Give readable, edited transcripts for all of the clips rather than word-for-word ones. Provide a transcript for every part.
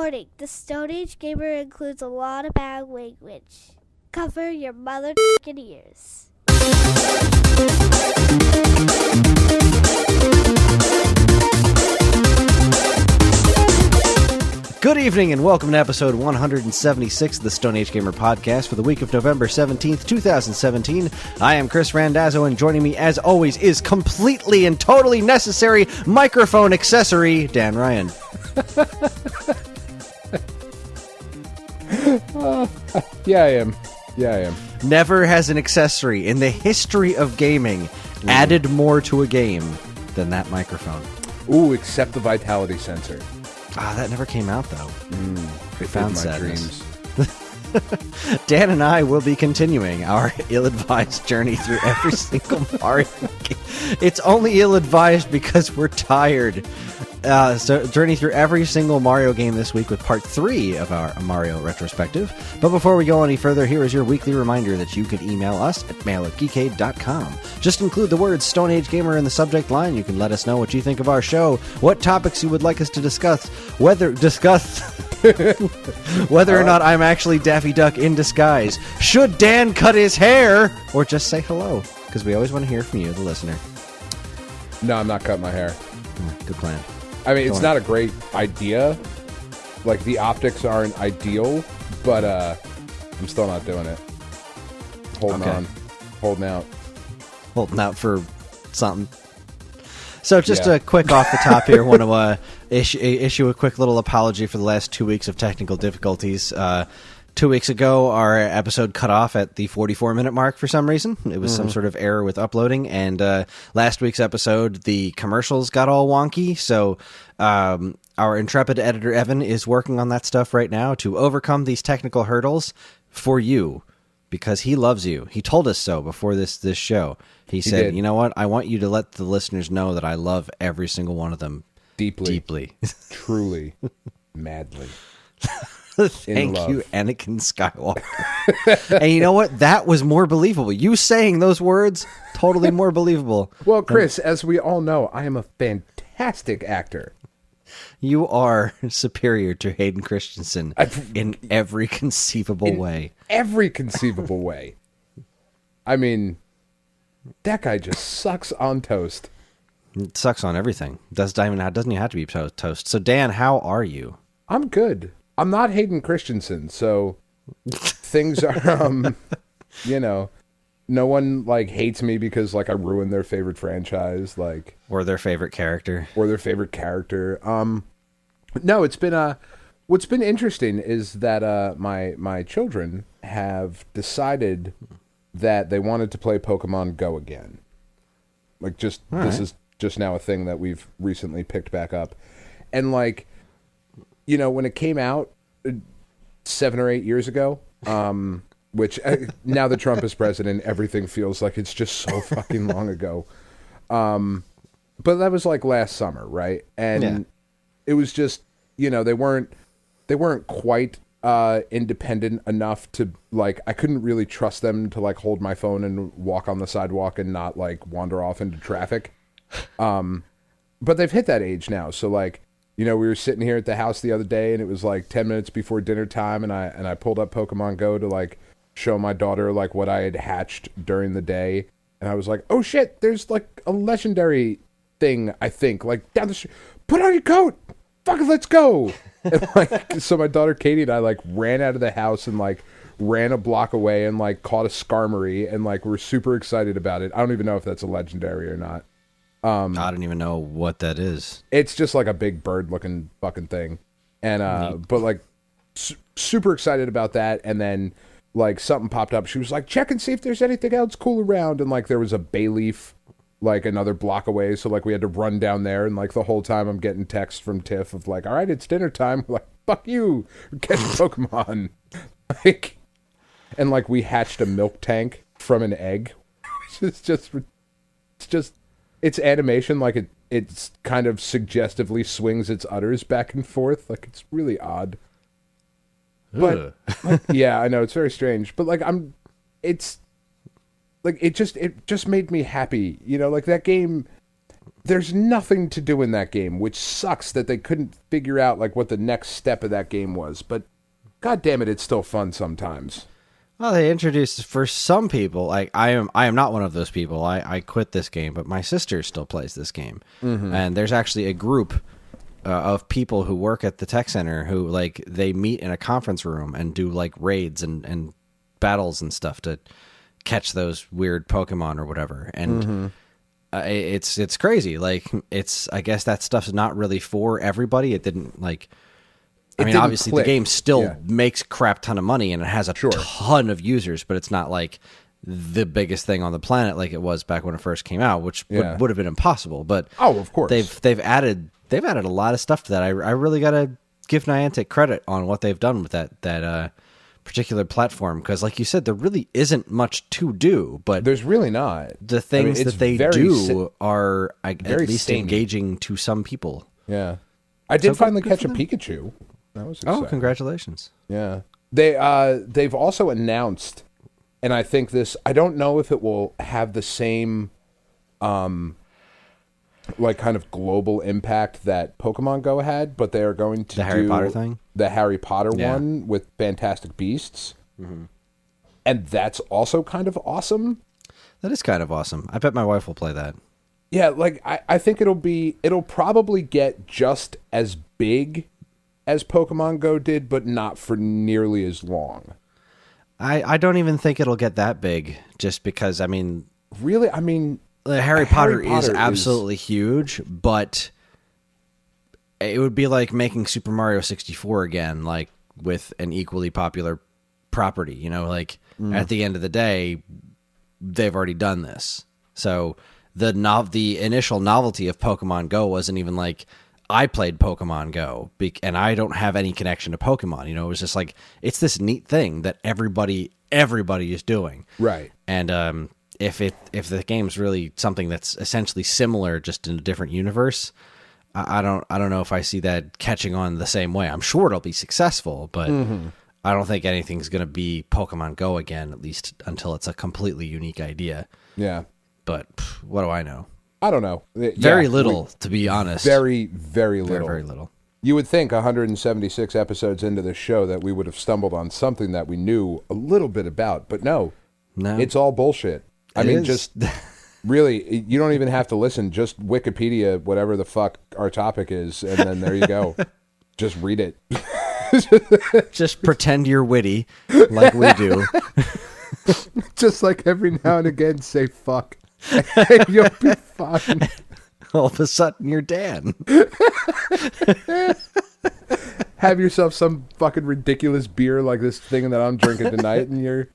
Warning, the Stone Age Gamer includes a lot of bad language. Cover your mother ears. Good evening and welcome to episode 176 of the Stone Age Gamer podcast for the week of November 17th, 2017. I am Kris Randazzo, and joining me as always is completely and totally necessary microphone accessory, Dan Ryan. Yeah, I am. Never has an accessory in the history of gaming added more to a game than that microphone. Ooh, except the vitality sensor. That never came out, though. Profound sadness. Dreams. Dan and I will be continuing our ill-advised journey through every single Mario game. It's only ill-advised because we're tired. So journey through every single Mario game this week with part 3 of our Mario Retrospective. But before we go any further, here is your weekly reminder that you can email us at mail@geekade.com. Just include the words Stone Age Gamer in the subject line. You can let us know what you think of our show, what topics you would like us to discuss, whether or not I'm actually Daffy Duck in disguise. Should Dan cut his hair? Or just say hello, because we always want to hear from you, the listener. No, I'm not cutting my hair. Good plan. I mean, it's not a great idea. Like, the optics aren't ideal, but I'm still not doing it. Holding out. Holding out for something. So just a quick off the top here, want to issue a quick little apology for the last 2 weeks of technical difficulties. 2 weeks ago, our episode cut off at the 44-minute mark for some reason. It was some sort of error with uploading. And last week's episode, the commercials got all wonky. So our intrepid editor, Evan, is working on that stuff right now to overcome these technical hurdles for you, because he loves you. He told us so before this show. He said, you know what? I want you to let the listeners know that I love every single one of them. Deeply. Truly. Madly. Thank you, Anakin Skywalker. And you know what? That was more believable. You saying those words, totally more believable. Well, Kris, as we all know, I am a fantastic actor. You are superior to Hayden Christensen in every conceivable way. Every conceivable way. I mean, that guy just sucks on toast. It sucks on everything. Doesn't even have to be toast. So, Dan, how are you? I'm good. I'm not Hayden Christensen, so things are, no one, like, hates me because, like, I ruined their favorite franchise, like... Or their favorite character. No, it's been, what's been interesting is that, my children have decided that they wanted to play Pokemon Go again. Like, this is just now a thing that we've recently picked back up. And, like... You know, when it came out 7 or 8 years ago, which now that Trump is president, everything feels like it's just so fucking long ago. But that was like last summer, right? And it was just, they weren't quite independent enough to, like, I couldn't really trust them to, like, hold my phone and walk on the sidewalk and not, like, wander off into traffic. But they've hit that age now, so, like, we were sitting here at the house the other day, and it was like 10 minutes before dinner time, and I pulled up Pokemon Go to, like, show my daughter, like, what I had hatched during the day, and I was like, oh shit, there's, like, a legendary thing, I think, like, down the street. Put on your coat, fuck it, let's go. And, like, so my daughter Katie and I, like, ran out of the house and, like, ran a block away and, like, caught a Skarmory, and, like, we're super excited about it. I don't even know if that's a legendary or not. I don't even know what that is. It's just like a big bird-looking fucking thing, and but like super excited about that. And then like something popped up. She was like, "Check and see if there's anything else cool around." And like there was a Bayleaf like another block away, so like we had to run down there. And like the whole time I'm getting texts from Tiff of like, "All right, it's dinner time." We're like, "Fuck you, we're catching Pokemon." Like, and like we hatched a milk tank from an egg, which is just. Its animation, like it's kind of suggestively swings its udders back and forth. Like, it's really odd. But like, yeah, I know, it's very strange. But like it's like it just made me happy. Like that game there's nothing to do in that game, which sucks that they couldn't figure out like what the next step of that game was. But God damn it, it's still fun sometimes. Well, they introduced for some people. Like I am not one of those people. I quit this game, but my sister still plays this game, and there's actually a group of people who work at the tech center who like they meet in a conference room and do like raids and battles and stuff to catch those weird Pokemon or whatever. And it's crazy. Like I guess that stuff's not really for everybody. It didn't like. I mean, obviously, the game still makes crap ton of money and it has a ton of users, but it's not like the biggest thing on the planet like it was back when it first came out, which would have been impossible. But of course, they've added a lot of stuff to that. I really gotta give Niantic credit on what they've done with that particular platform, because, like you said, there really isn't much to do. But there's really not. The things that they do are at least engaging to some people. Yeah, I did finally catch a Pikachu. That was exciting. Oh, congratulations. Yeah. They've also announced, and I think this, I don't know if it will have the same like kind of global impact that Pokemon Go had, but they are going to do Harry Potter thing? The Harry Potter one with Fantastic Beasts. And that's also kind of awesome. That is kind of awesome. I bet my wife will play that. Yeah, like I think it'll probably get just as big as Pokemon Go did, but not for nearly as long. I don't even think it'll get that big, just because, I mean... Really? I mean... Harry Potter is absolutely huge, but it would be like making Super Mario 64 again, like, with an equally popular property, you know? Like, at the end of the day, they've already done this. So, the initial novelty of Pokemon Go wasn't even like... I played Pokemon Go, and I don't have any connection to Pokemon. You know, it was just like, it's this neat thing that everybody is doing. Right. And if the game's really something that's essentially similar, just in a different universe, I don't know if I see that catching on the same way. I'm sure it'll be successful, but I don't think anything's going to be Pokemon Go again, at least until it's a completely unique idea. Yeah. But what do I know? I don't know. Very little, to be honest. Very, very little. Very little. You would think 176 episodes into this show that we would have stumbled on something that we knew a little bit about, but no. It's all bullshit. I mean, just really, you don't even have to listen. Just Wikipedia, whatever the fuck our topic is, and then there you go. Just read it. Just pretend you're witty, like we do. Just like every now and again, say fuck. You'll be fine. All of a sudden, you're Dan. Have yourself some fucking ridiculous beer like this thing that I'm drinking tonight, and you're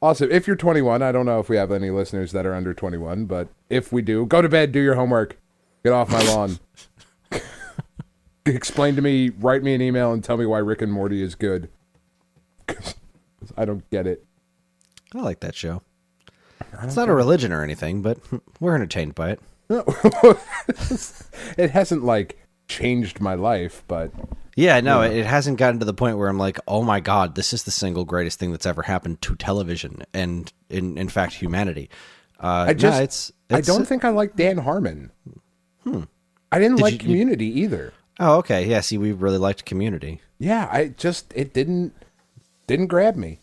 awesome. If you're 21, I don't know if we have any listeners that are under 21, but if we do, go to bed, do your homework, get off my lawn. Explain to me, write me an email, and tell me why Rick and Morty is good. 'Cause I don't get it. I like that show. It's not a religion or anything, but we're entertained by it. No. It hasn't, like, changed my life, but... Yeah, no, it hasn't gotten to the point where I'm like, oh my god, this is the single greatest thing that's ever happened to television and, in fact, humanity. I don't think I like Dan Harmon. I didn't like Community either. Oh, okay. Yeah, see, we really liked Community. Yeah, it didn't grab me.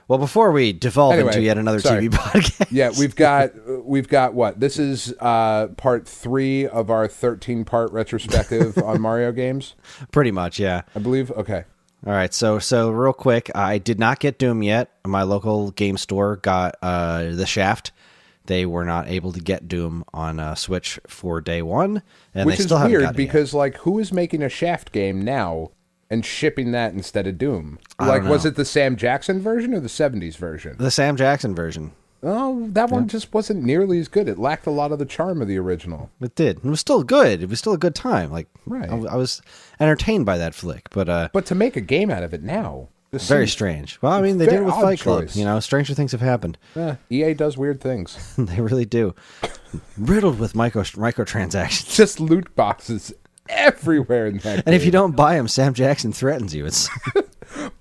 Well, before we devolve into yet another TV podcast. Yeah, we've got what? This is part 3 of our 13-part retrospective on Mario games? Pretty much, yeah. I believe. Okay. All right, so real quick, I did not get Doom yet. My local game store got the Shaft. They were not able to get Doom on Switch for day one, and which they still is haven't weird gotten it because, like, who is making a Shaft game now and shipping that instead of Doom? I Like, don't know. was it the Sam Jackson version or the 70s version? The Sam Jackson version. Oh, that one just wasn't nearly as good. It lacked a lot of the charm of the original. It did. It was still good. It was still a good time. Like, Right. I was entertained by that flick, but to make a game out of it now, this very seems- strange. Well, I mean, they did it with odd Fight Club. choice. You know, stranger things have happened. EA does weird things. They really do. Riddled with microtransactions. Just loot boxes everywhere in that. And if you don't buy them, Sam Jackson threatens you. It's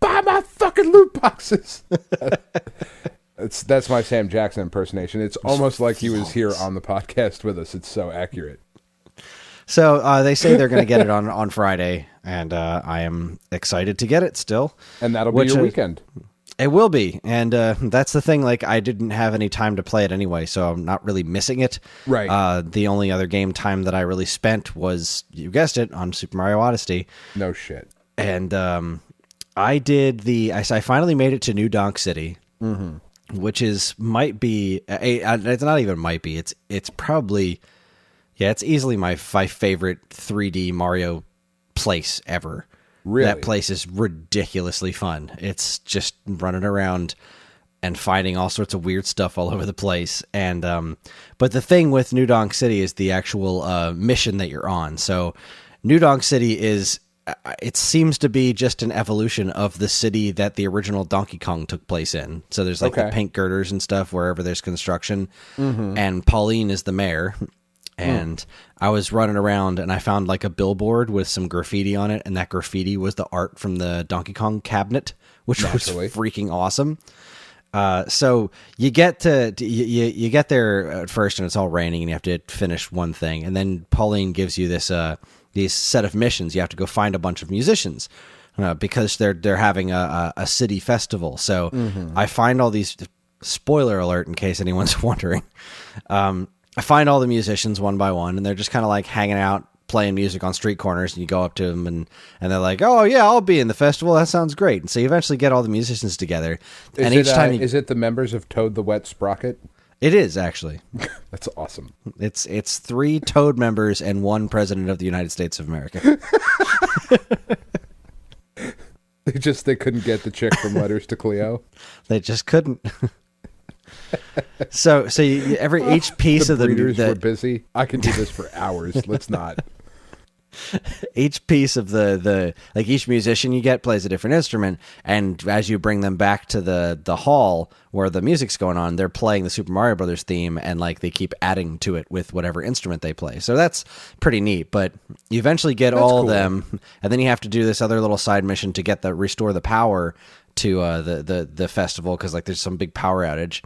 buy my fucking loot boxes. That's my Sam Jackson impersonation. It's almost like he was here on the podcast with us. It's so accurate. So they say they're going to get it on Friday, and I am excited to get it still. And that'll be your weekend. It will be, and that's the thing. Like, I didn't have any time to play it anyway, so I'm not really missing it. Right. The only other game time that I really spent was, you guessed it, on Super Mario Odyssey. No shit. And I finally made it to New Donk City, which might be it's not even might be. It's probably, it's easily my favorite 3D Mario place ever. Really? That place is ridiculously fun. It's just running around and finding all sorts of weird stuff all over the place. And but the thing with New Donk City is the actual mission that you're on. So New Donk City it seems to be just an evolution of the city that the original Donkey Kong took place in. So there's like the pink girders and stuff wherever there's construction. And Pauline is the mayor. And I was running around and I found like a billboard with some graffiti on it, and that graffiti was the art from the Donkey Kong cabinet, which was freaking awesome. So you get you get there at first and it's all raining and you have to finish one thing, and then Pauline gives you this set of missions. You have to go find a bunch of musicians because they're having a city festival. So I find all these. Spoiler alert, in case anyone's wondering. I find all the musicians one by one, and they're just kind of like hanging out, playing music on street corners, and you go up to them, and they're like, "Oh yeah, I'll be in the festival. That sounds great." And so you eventually get all the musicians together. Is it the members of Toad the Wet Sprocket? It is, actually. That's awesome. It's 3 Toad members and 1 president of the United States of America. They couldn't get the chick from Letters to Cleo. They just couldn't. So each piece the of the breeders were busy. I can do this for hours. Let's not. Each piece of the like each musician you get plays a different instrument, and as you bring them back to the hall where the music's going on, they're playing the Super Mario Brothers theme, and like they keep adding to it with whatever instrument they play. So that's pretty neat. But you eventually get all of them, and then you have to do this other little side mission to restore the power to the festival, because like there's some big power outage.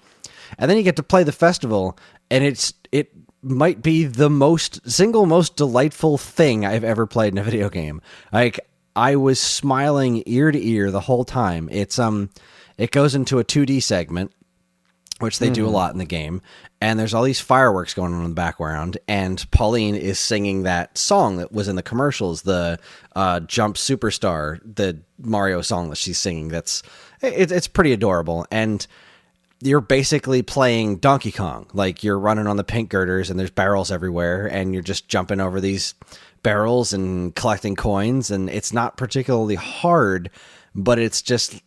And then you get to play the festival, and it might be the single most delightful thing I've ever played in a video game. Like, I was smiling ear to ear the whole time. It goes into a 2D segment, which they do a lot in the game, and there's all these fireworks going on in the background, and Pauline is singing that song that was in the commercials, the Jump Superstar, the Mario song that she's singing. It's pretty adorable, and you're basically playing Donkey Kong. Like, you're running on the pink girders and there's barrels everywhere, and you're just jumping over these barrels and collecting coins, and it's not particularly hard, but it's just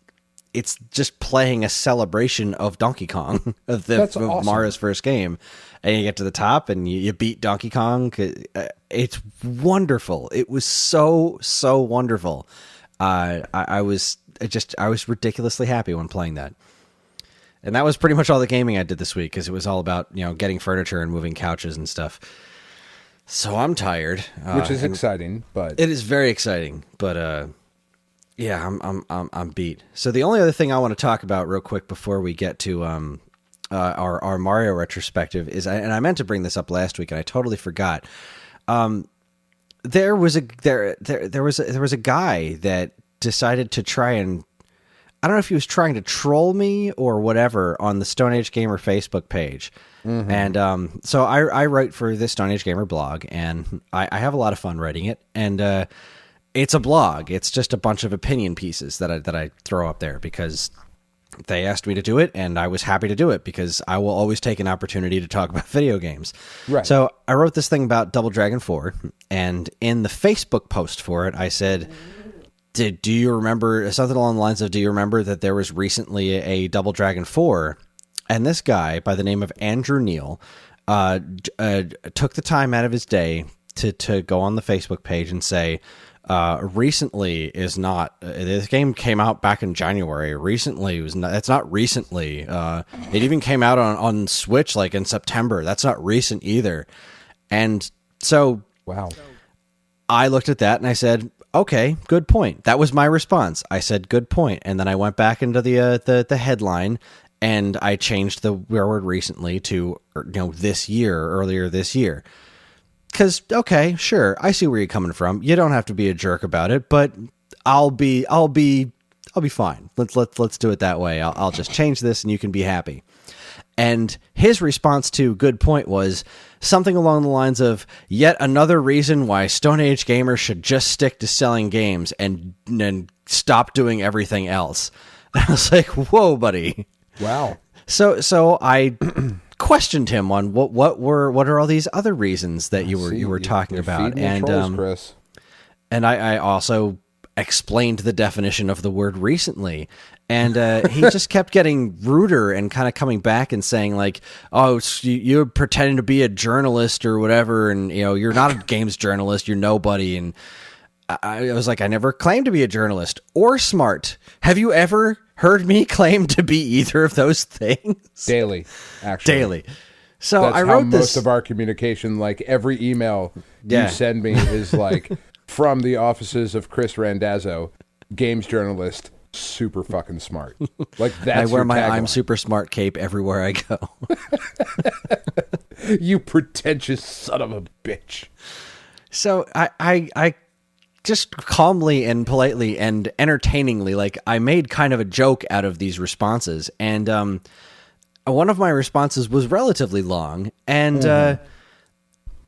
playing a celebration of Donkey Kong, of awesome. Mario's first game. And you get to the top and you beat Donkey Kong. It's wonderful. It was so wonderful. I was ridiculously happy when playing that. And that was pretty much all the gaming I did this week, because it was all about, getting furniture and moving couches and stuff. So I'm tired, which is exciting, but it is very exciting. But yeah, I'm beat. So the only other thing I want to talk about real quick before we get to our Mario retrospective is, and I meant to bring this up last week and I totally forgot. There was a guy that decided to try and, I don't know if he was trying to troll me or whatever, on the Stone Age Gamer Facebook page. And so I write for this Stone Age Gamer blog, and I have a lot of fun writing it. And it's a blog. It's just a bunch of opinion pieces that I throw up there because they asked me to do it, and I was happy to do it because I will always take an opportunity to talk about video games. Right. So I wrote this thing about Double Dragon 4, and in the Facebook post for it, I said, do you remember something along the lines of, do you remember that there was recently a Double Dragon 4? And this guy by the name of Andrew Neal took the time out of his day to go on the Facebook page and say, recently is not, this game came out back in January. Recently was not, that's not recently. It even came out on Switch like in September. That's not recent either. And so wow, I looked at that and I said, okay, good point. That was my response. I said, good point. And then I went back into the headline, and I changed the word recently to earlier this year. Because okay, sure, I see where you're coming from. You don't have to be a jerk about it, but I'll be fine. Let's do it that way. I'll just change this, and you can be happy. And his response to good point was something along the lines of, yet another reason why Stone Age gamers should just stick to selling games and stop doing everything else. And I was like, whoa, buddy. Wow. So I questioned him on what are all these other reasons that you were talking about. And trolls, Chris. And I also explained the definition of the word recently. And he just kept getting ruder and kind of coming back and saying like, oh, you're pretending to be a journalist or whatever. And, you're not a games journalist. You're nobody. And I was like, I never claimed to be a journalist or smart. Have you ever heard me claim to be either of those things? Daily, actually. Daily. So That's I wrote how this. Most of our communication, like every email you send me is like from the offices of Kris Randazzo, games journalist, super fucking smart. Like that's I wear your my tagline. I'm super smart cape everywhere I go. You pretentious son of a bitch. So I just calmly and politely and entertainingly, like I made kind of a joke out of these responses. And one of my responses was relatively long, and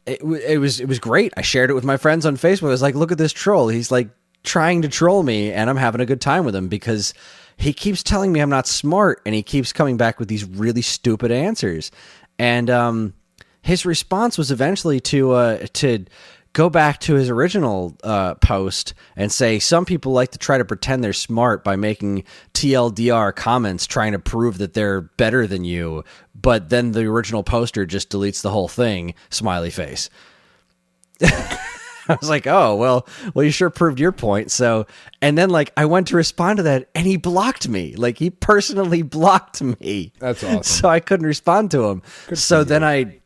it was great. I shared it with my friends on Facebook. I was like, look at this troll. He's like trying to troll me, and I'm having a good time with him because he keeps telling me I'm not smart, and he keeps coming back with these really stupid answers. And his response was eventually to go back to his original post and say some people like to try to pretend they're smart by making TLDR comments trying to prove that they're better than you, but then the original poster just deletes the whole thing, smiley face. I was like, oh, well, you sure proved your point. So, and then like I went to respond to that and he blocked me. Like he personally blocked me. That's awesome. So I couldn't respond to him. So then I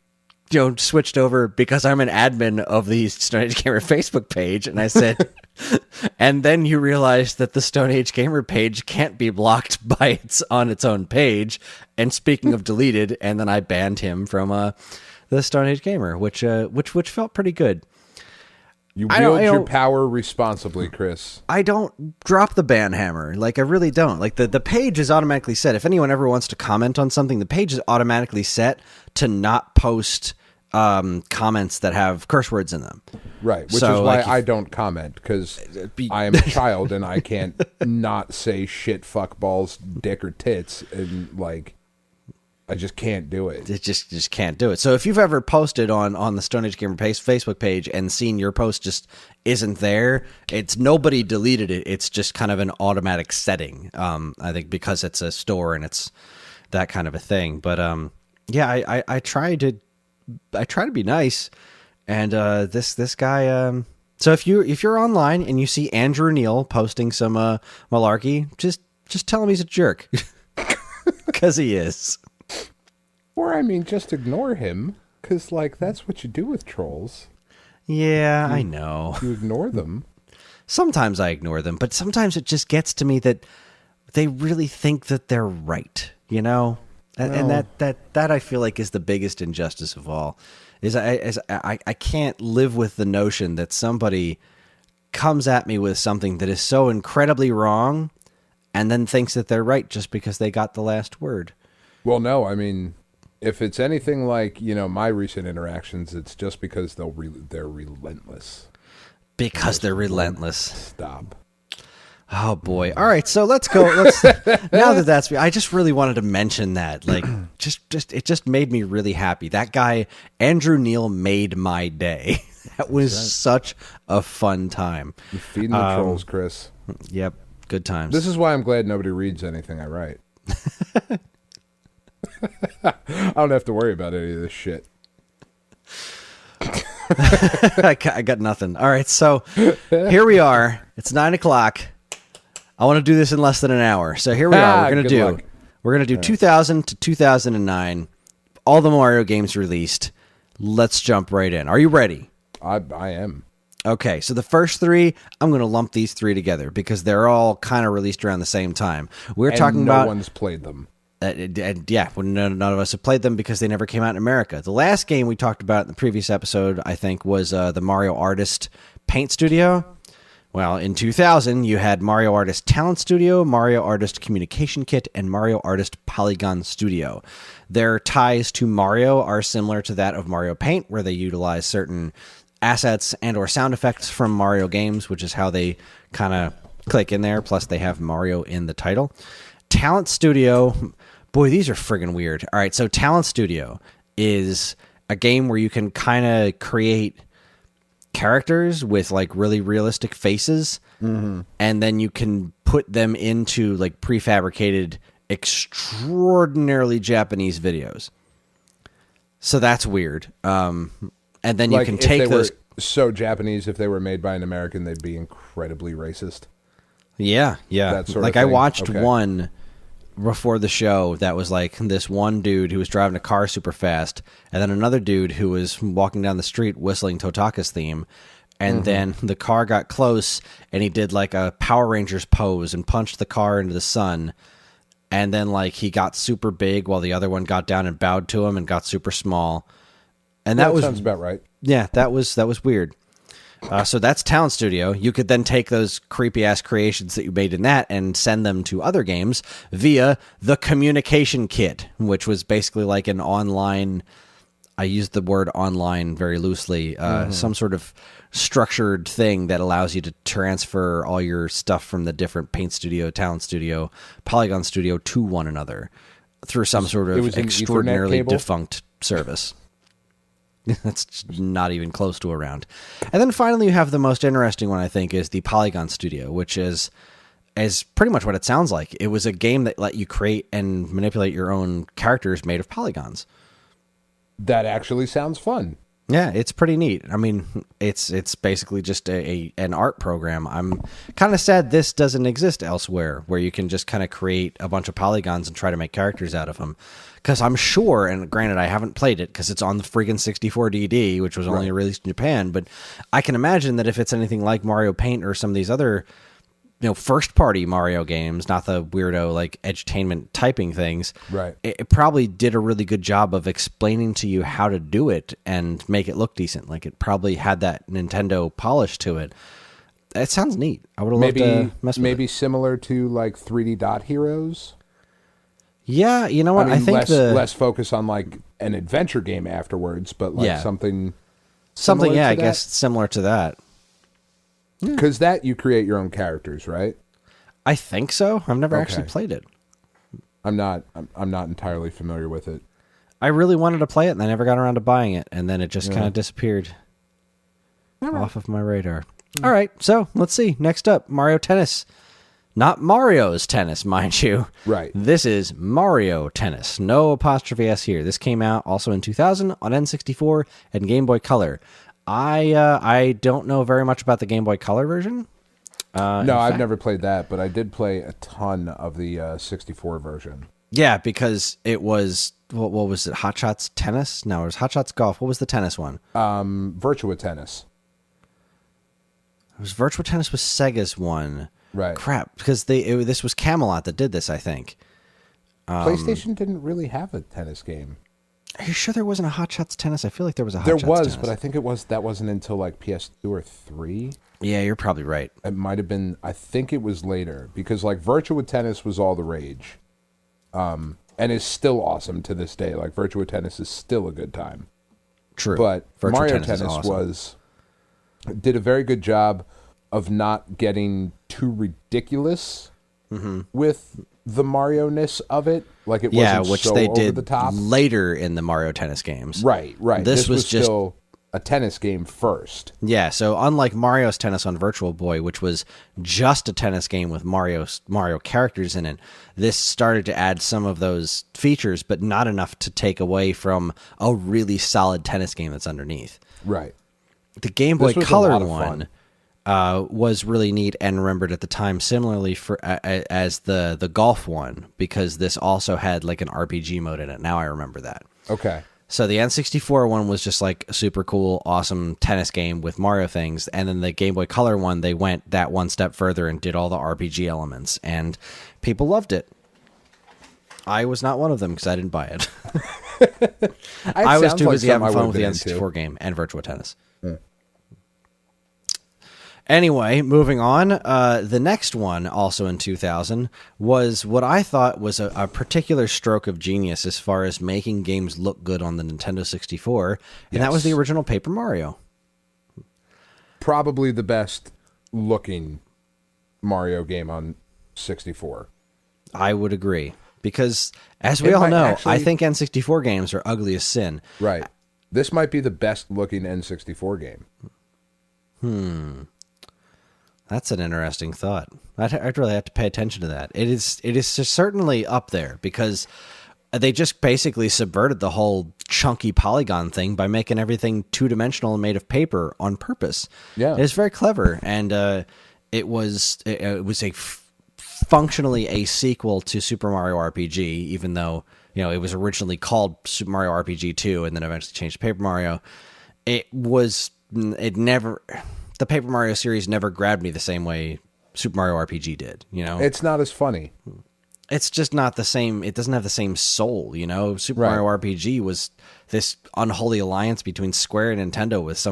switched over because I'm an admin of the Stone Age Gamer Facebook page. And I said, and then you realize that the Stone Age Gamer page can't be blocked on its own page. And speaking of deleted, and then I banned him from the Stone Age Gamer, which felt pretty good. You wield your power responsibly, Chris. I don't drop the ban hammer. Like, I really don't. Like, the page is automatically set. If anyone ever wants to comment on something, the page is automatically set to not post comments that have curse words in them. Right, which is why I don't comment, because I am a child and I can't not say shit, fuck, balls, dick, or tits, and, like, I just can't do it. It just can't do it. So if you've ever posted on the Stone Age Gamer Facebook page and seen your post just isn't there, it's nobody deleted it. It's just kind of an automatic setting. I think because it's a store and it's that kind of a thing. But yeah, I try to be nice. And this guy. So if you're online and you see Andrew Neal posting some malarkey, just tell him he's a jerk, because he is. Or, I mean, just ignore him, because, like, that's what you do with trolls. Yeah, I know. You ignore them. Sometimes I ignore them, but sometimes it just gets to me that they really think that they're right, you know? And that I feel like is the biggest injustice of all. I can't live with the notion that somebody comes at me with something that is so incredibly wrong and then thinks that they're right just because they got the last word. Well, no, I mean, if it's anything like, my recent interactions, it's just because they're relentless. Because they're relentless. Stop. Oh boy! All right, so let's go. Now that's I just really wanted to mention that, like, it just made me really happy. That guy Andrew Neal made my day. That was such a fun time. You're feeding the trolls, Chris. Yep, good times. This is why I'm glad nobody reads anything I write. I don't have to worry about any of this shit. I got nothing. All right, so here we are. It's 9:00. I want to do this in less than an hour. So here we are. We're gonna do 2000 to 2009. All the Mario games released. Let's jump right in. Are you ready? I am. Okay, so the first three, I'm going to lump these three together because they're all kind of released around the same time. We're talking about. No one's played them. And yeah, none of us have played them because they never came out in America. The last game we talked about in the previous episode, I think, was the Mario Artist Paint Studio. Well, in 2000, you had Mario Artist Talent Studio, Mario Artist Communication Kit, and Mario Artist Polygon Studio. Their ties to Mario are similar to that of Mario Paint, where they utilize certain assets and or sound effects from Mario games, which is how they kind of click in there. Plus, they have Mario in the title. Talent Studio, boy, these are friggin' weird. All right, so Talent Studio is a game where you can kind of create characters with like really realistic faces, and then you can put them into like prefabricated, extraordinarily Japanese videos. So that's weird. And then you can take those. So Japanese, if they were made by an American, they'd be incredibly racist. Yeah. That sort of like thing. I watched Okay. one before the show that was like this one dude who was driving a car super fast, and then another dude who was walking down the street whistling Totaka's theme, and then the car got close and he did like a Power Rangers pose and punched the car into the sun, and then like he got super big while the other one got down and bowed to him and got super small. And that sounds about right. Yeah, that was weird. So that's Talent Studio. You could then take those creepy-ass creations that you made in that and send them to other games via the Communication Kit, which was basically like an online, I used the word online very loosely, some sort of structured thing that allows you to transfer all your stuff from the different Paint Studio, Talent Studio, Polygon Studio to one another through some sort It of was an Ethernet extraordinarily cable? defunct service. That's not even close to around. And then finally you have the most interesting one, I think, is the Polygon Studio, which is pretty much what it sounds like. It was a game that let you create and manipulate your own characters made of polygons. That actually sounds fun. Yeah, it's pretty neat. I mean, it's basically just an art program. I'm kind of sad this doesn't exist elsewhere, where you can just kind of create a bunch of polygons and try to make characters out of them. Because I'm sure, and granted, I haven't played it because it's on the friggin' 64 DD, which was only released in Japan, but I can imagine that if it's anything like Mario Paint or some of these other, first-party Mario games, not the weirdo, like, edutainment typing things, Right. it probably did a really good job of explaining to you how to do it and make it look decent. Like, it probably had that Nintendo polish to it. It sounds neat. I would have loved to mess with maybe it. similar to like 3D Dot Heroes. Yeah, you know what? I think less focus on like an adventure game afterwards, but like something similar I to guess similar to that. Because that you create your own characters, right? I think so. I've never actually played it. I'm not entirely familiar with it. I really wanted to play it, and I never got around to buying it, and then it just kind of disappeared off of my radar. All right, so let's see. Next up, Mario Tennis. Not Mario's Tennis, mind you. Right. This is Mario Tennis. No apostrophe S here. This came out also in 2000 on N64 and Game Boy Color. I don't know very much about the Game Boy Color version. No, I've never played that, but I did play a ton of the 64 version. Yeah, because it was, what was it, Hot Shots Tennis? No, it was Hot Shots Golf. What was the tennis one? Virtua Tennis. It was Virtua Tennis was Sega's one. Right. Crap, because this was Camelot that did this, I think. PlayStation didn't really have a tennis game. Are you sure there wasn't a Hot Shots Tennis? I feel like there was a Hot Shots There was, Tennis. but I think that wasn't until like PS2 or 3. Yeah, you're probably right. It might have been, I think it was later, because like Virtua Tennis was all the rage. And is still awesome to this day. Like Virtua Tennis is still a good time. True. But Virtua Mario Tennis is Tennis awesome. did a very good job of not getting too ridiculous with the Mario-ness of it. Like it wasn't which so they over did the top. later in the Mario Tennis games. Right. This was just still a tennis game first. Yeah, so unlike Mario's Tennis on Virtual Boy, which was just a tennis game with Mario characters in it, this started to add some of those features, but not enough to take away from a really solid tennis game that's underneath. Right. The Game Boy This was a Color lot of one was really neat and remembered at the time similarly as the golf one, because this also had like an RPG mode in it. Now I remember that. Okay. So the N64 one was just like a super cool, awesome tennis game with Mario things. And then the Game Boy Color one, they went that one step further and did all the RPG elements. And people loved it. I was not one of them because I didn't buy it. It I was sounds too like busy something I having fun would've with the been into. N64 game and Virtua Tennis. Anyway, moving on. The next one, also in 2000, was what I thought was a particular stroke of genius as far as making games look good on the Nintendo 64, and that was the Yes. original Paper Mario. Probably the best looking Mario game on 64. I would agree. Because, as we It all might know, actually- I think N64 games are ugly as sin. Right. This might be the best looking N64 game. That's an interesting thought. I'd really have to pay attention to that. It is certainly up there because they just basically subverted the whole chunky polygon thing by making everything two-dimensional and made of paper on purpose. Yeah. It's very clever, and it was functionally a sequel to Super Mario RPG, even though it was originally called Super Mario RPG 2 and then eventually changed to Paper Mario. The Paper Mario series never grabbed me the same way Super Mario RPG did, It's not as funny. It's just not the same. It doesn't have the same soul, Super Right. Mario RPG was this unholy alliance between Square and Nintendo with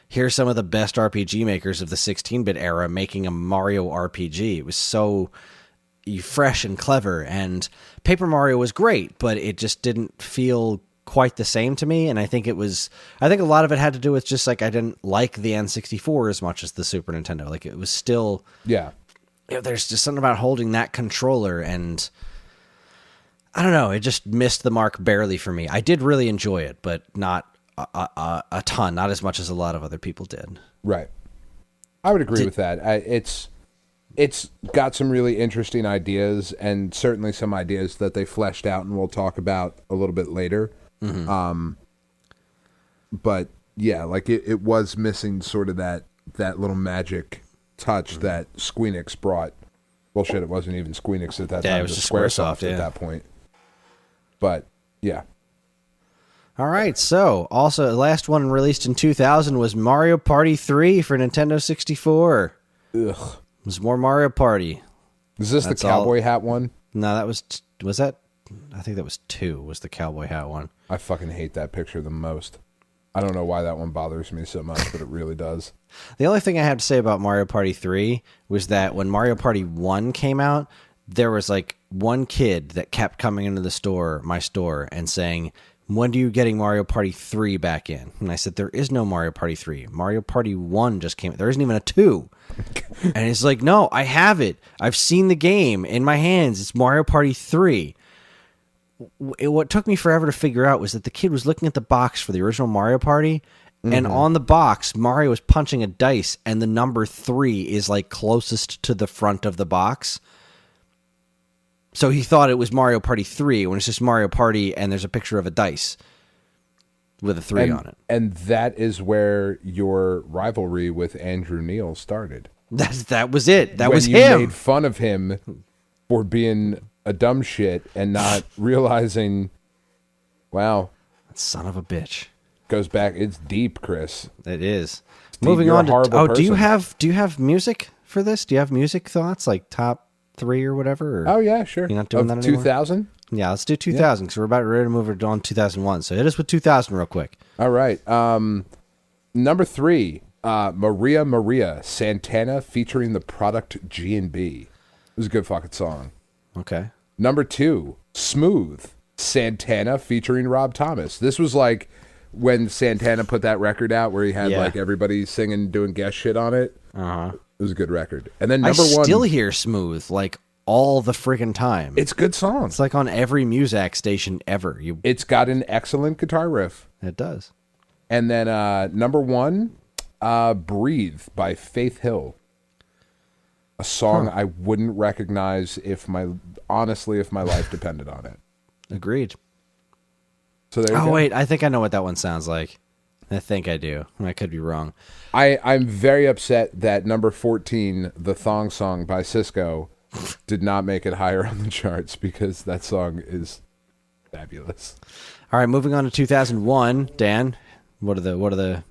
here's some of the best RPG makers of the 16-bit era making a Mario RPG. It was so fresh and clever, and Paper Mario was great, but it just didn't feel quite the same to me. And I think a lot of it had to do with just I didn't like the N64 as much as the Super Nintendo. It was still, Yeah. there's just something about holding that controller, and I don't know, it just missed the mark barely for me. I did really enjoy it, but not a ton, not as much as a lot of other people did. Right. I would agree with that. It's got some really interesting ideas, and certainly some ideas that they fleshed out and we'll talk about a little bit later. But yeah, it was missing sort of that little magic touch that Squeenix brought. Well, shit, it wasn't even Squeenix at that time. Yeah, it was just Squaresoft, at that point. But yeah. All right, so also the last one released in 2000 was Mario Party 3 for Nintendo 64. Ugh. It was more Mario Party. Is this That's the cowboy hat one? No, that was that? I think that was 2, was the cowboy hat one. I fucking hate that picture the most. I don't know why that one bothers me so much, but it really does. The only thing I have to say about Mario Party 3 was that when Mario Party 1 came out, there was one kid that kept coming into my store, and saying, "When are you getting Mario Party 3 back in?" And I said, "There is no Mario Party 3. Mario Party 1 just came. There isn't even a 2. And he's like, "No, I have it. I've seen the game in my hands. It's Mario Party 3. What took me forever to figure out was that the kid was looking at the box for the original Mario Party, and on the box, Mario was punching a dice, and the number 3 is closest to the front of the box. So he thought it was Mario Party 3 when it's just Mario Party, and there's a picture of a dice with a 3 on it. And that is where your rivalry with Andrew Neil started. That was it. That when was you him. made fun of him for being a dumb shit and not realizing, wow, Son of a bitch. goes back. It's deep, Chris. It is. Deep, Moving you're a on to horrible do you person. have music for this? Do you have music thoughts top 3 or whatever? Or? Oh yeah, sure. You're not doing of that anymore? 2000? Yeah, let's do 2000 because we're about ready to move it on 2001. So hit us with 2000 real quick. All right. Number 3, Maria Maria, Santana featuring the product G&B. It was a good fucking song. Okay. Number 2, Smooth, Santana featuring Rob Thomas. This was when Santana put that record out where he had everybody singing, doing guest shit on it. Uh-huh. It was a good record. And then I number 1, still hear Smooth all the friggin' time. it's a good song. It's on every Muzak station ever. It's got an excellent guitar riff. It does. And then number 1, Breathe by Faith Hill. A song I wouldn't recognize if my life depended on it. Agreed. So there you go. Wait, I think I know what that one sounds like. I think I do. I could be wrong. I'm very upset that number 14, The Thong Song by Cisco, did not make it higher on the charts because that song is fabulous. All right, moving on to 2001. Dan, what's the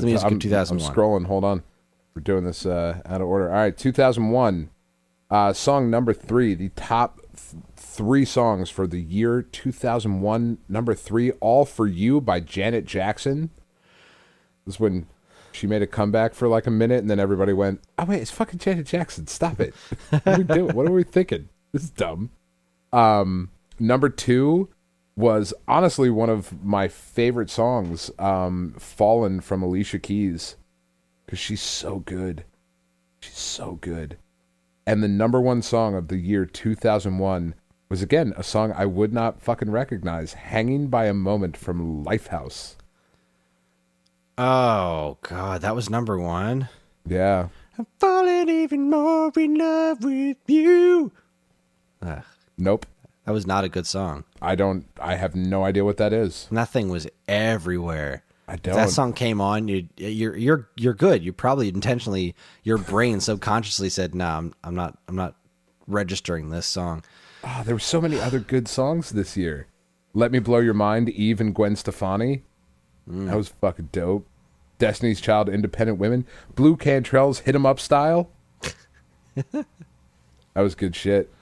music of 2001? I'm scrolling. Hold on. We're doing this out of order. All right, 2001. Song number 3, the top 3 songs for the year 2001. Number 3, All For You by Janet Jackson. This is when she made a comeback for like a minute, and then everybody went, oh, wait, it's fucking Janet Jackson. Stop it. What are we doing? What are we thinking? This is dumb. Number 2 was honestly one of my favorite songs, Fallen from Alicia Keys, because she's so good. She's so good. And the number 1 song of the year 2001 was, again, a song I would not fucking recognize, Hanging by a Moment from Lifehouse. Oh, God, that was number 1? Yeah. I'm falling even more in love with you. Nope. That was not a good song. I have no idea what that is. And that thing was everywhere. I If don't. that song came on, you're good. You probably intentionally, your brain subconsciously said, "No, I'm not registering this song." Oh, there were so many other good songs this year. Let Me Blow Your Mind, Eve and Gwen Stefani. That was fucking dope. Destiny's Child, Independent Women. Blue Cantrell's Hit 'Em Up Style. That was good shit.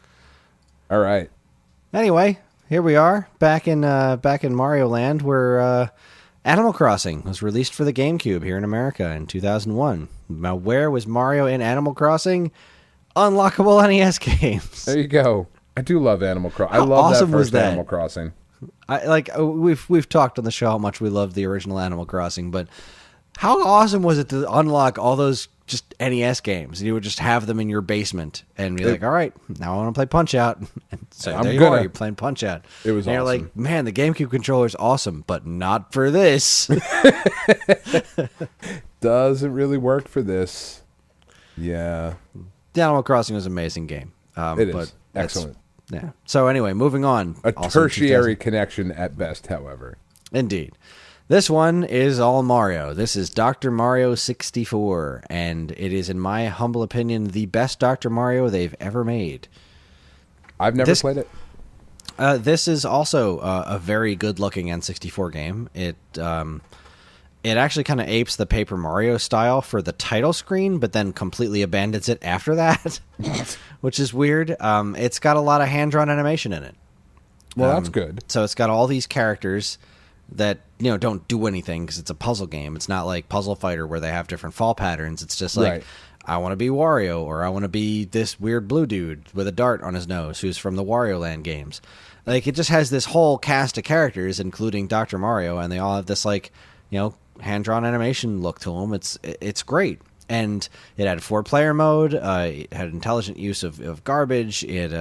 All right. Anyway, here we are back in Mario Land, where Animal Crossing was released for the GameCube here in America in 2001. Now, where was Mario in Animal Crossing? Unlockable NES games. There you go. I do love Animal Crossing. I How love awesome that was first that? Animal Crossing. We've talked on the show how much we love the original Animal Crossing, but how awesome was it to unlock all those just NES games? And you would just have them in your basement and be like, all right, now I want to play Punch-Out. And so there you are, you're playing Punch-Out. It was and awesome. You're like, man, the GameCube controller is awesome, but not for this. Doesn't really work for this. Yeah. The Animal Crossing was an amazing game. It is. Excellent. Yeah. So anyway, moving on. A Also in tertiary connection at best, however. Indeed. This one is all Mario. This is Dr. Mario 64, and it is, in my humble opinion, the best Dr. Mario they've ever made. I've never played it. This is also a very good-looking N64 game. It actually kind of apes the Paper Mario style for the title screen, but then completely abandons it after that, which is weird. It's got a lot of hand-drawn animation in it. Well, that's good. So it's got all these characters that, don't do anything because it's a puzzle game. It's not like Puzzle Fighter where they have different fall patterns. It's just like, Right. I want to be Wario, or I want to be this weird blue dude with a dart on his nose who's from the Wario Land games. Like, it just has this whole cast of characters, including Dr. Mario, and they all have this, like, hand-drawn animation look to them. It's great. And it had 4-player mode. It had intelligent use of garbage. It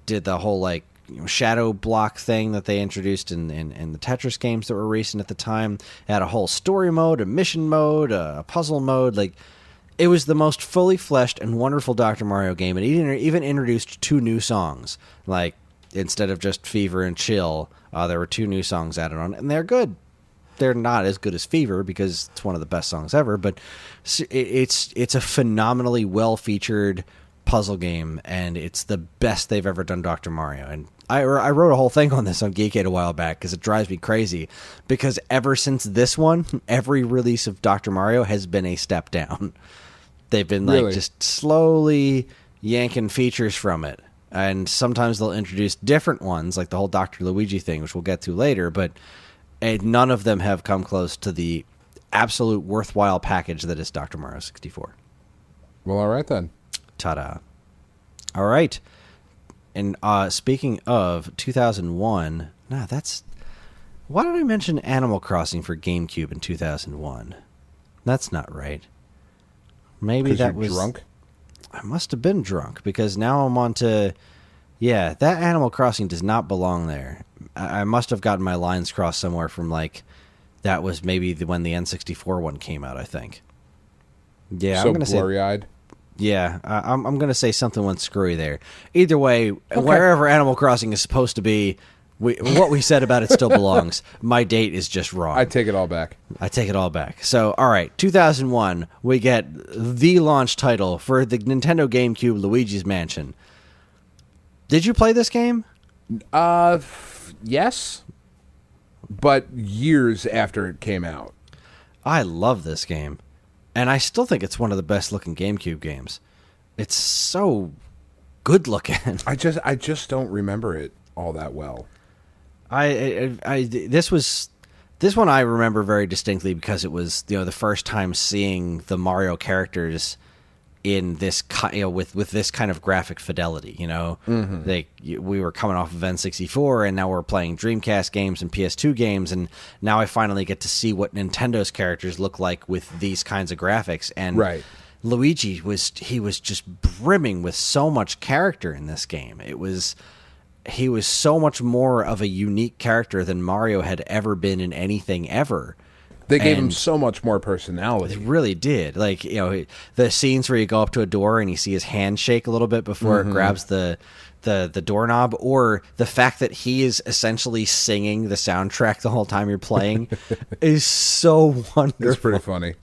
did the whole, like, shadow block thing that they introduced in the Tetris games that were recent at the time. It had a whole story mode, a mission mode, a puzzle mode. Like, it was the most fully fleshed and wonderful Dr. Mario game. And it even introduced 2 new songs. Like, instead of just Fever and Chill, there were 2 new songs added on, and they're good. They're not as good as Fever because it's one of the best songs ever, but it's a phenomenally well-featured puzzle game, and it's the best they've ever done Dr. Mario. And I wrote a whole thing on this on Geekade a while back because it drives me crazy, because ever since this one, every release of Dr. Mario has been a step down. They've been like just slowly yanking features from it. And sometimes they'll introduce different ones, like the whole Dr. Luigi thing, which we'll get to later, but none of them have come close to the absolute worthwhile package that is Dr. Mario 64. Well, all right then. Ta-da. All right. And speaking of 2001, why did I mention Animal Crossing for GameCube in 2001? That's not right. Maybe that was drunk. I must have been drunk, because now I'm on to... Yeah, that Animal Crossing does not belong there. I must have gotten my lines crossed somewhere from, like, that was maybe when the N64 one came out, I think. Yeah, so I'm going to say... blurry-eyed. Yeah, I'm going to say something went screwy there. Either way, wherever Animal Crossing is supposed to be, what we said about it still belongs. My date is just wrong. I take it all back. I take it all back. So, all right, 2001, we get the launch title for the Nintendo GameCube, Luigi's Mansion. Did you play this game? Yes, but years after it came out. I love this game, and I still think it's one of the best looking GameCube games. It's so good looking. I just don't remember it all that well. This one I remember very distinctly because it was the first time seeing the Mario characters in this with this kind of graphic fidelity. We were coming off of N64 and now we're playing Dreamcast games and PS2 games, and now I finally get to see what Nintendo's characters look like with these kinds of graphics. And right. Luigi was just brimming with so much character in this game. He was so much more of a unique character than Mario had ever been in anything ever. They gave him so much more personality. It really did. Like, the scenes where you go up to a door and you see his hand shake a little bit before it grabs the doorknob, or the fact that he is essentially singing the soundtrack the whole time you're playing is so wonderful. It's pretty funny.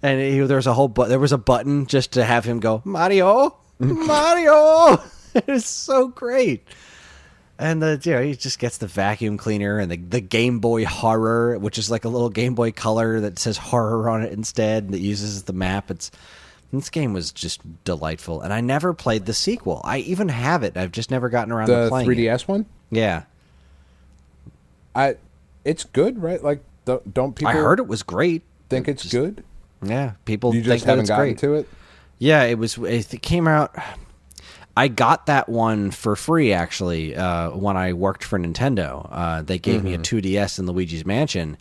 And there was a button just to have him go, Mario, Mario. It's so great. And he just gets the vacuum cleaner and the Game Boy Horror, which is like a little Game Boy Color that says horror on it instead, that uses the map. This game was just delightful, and I never played the sequel. I even have it. I've just never gotten around to playing it. The 3DS one? Yeah. It's good, right? Like, don't people? I heard it was great. Think it's good? Yeah, people. You just think haven't that gotten it's to it. Yeah, it came out. I got that one for free, actually, when I worked for Nintendo. They gave me a 2DS in Luigi's Mansion,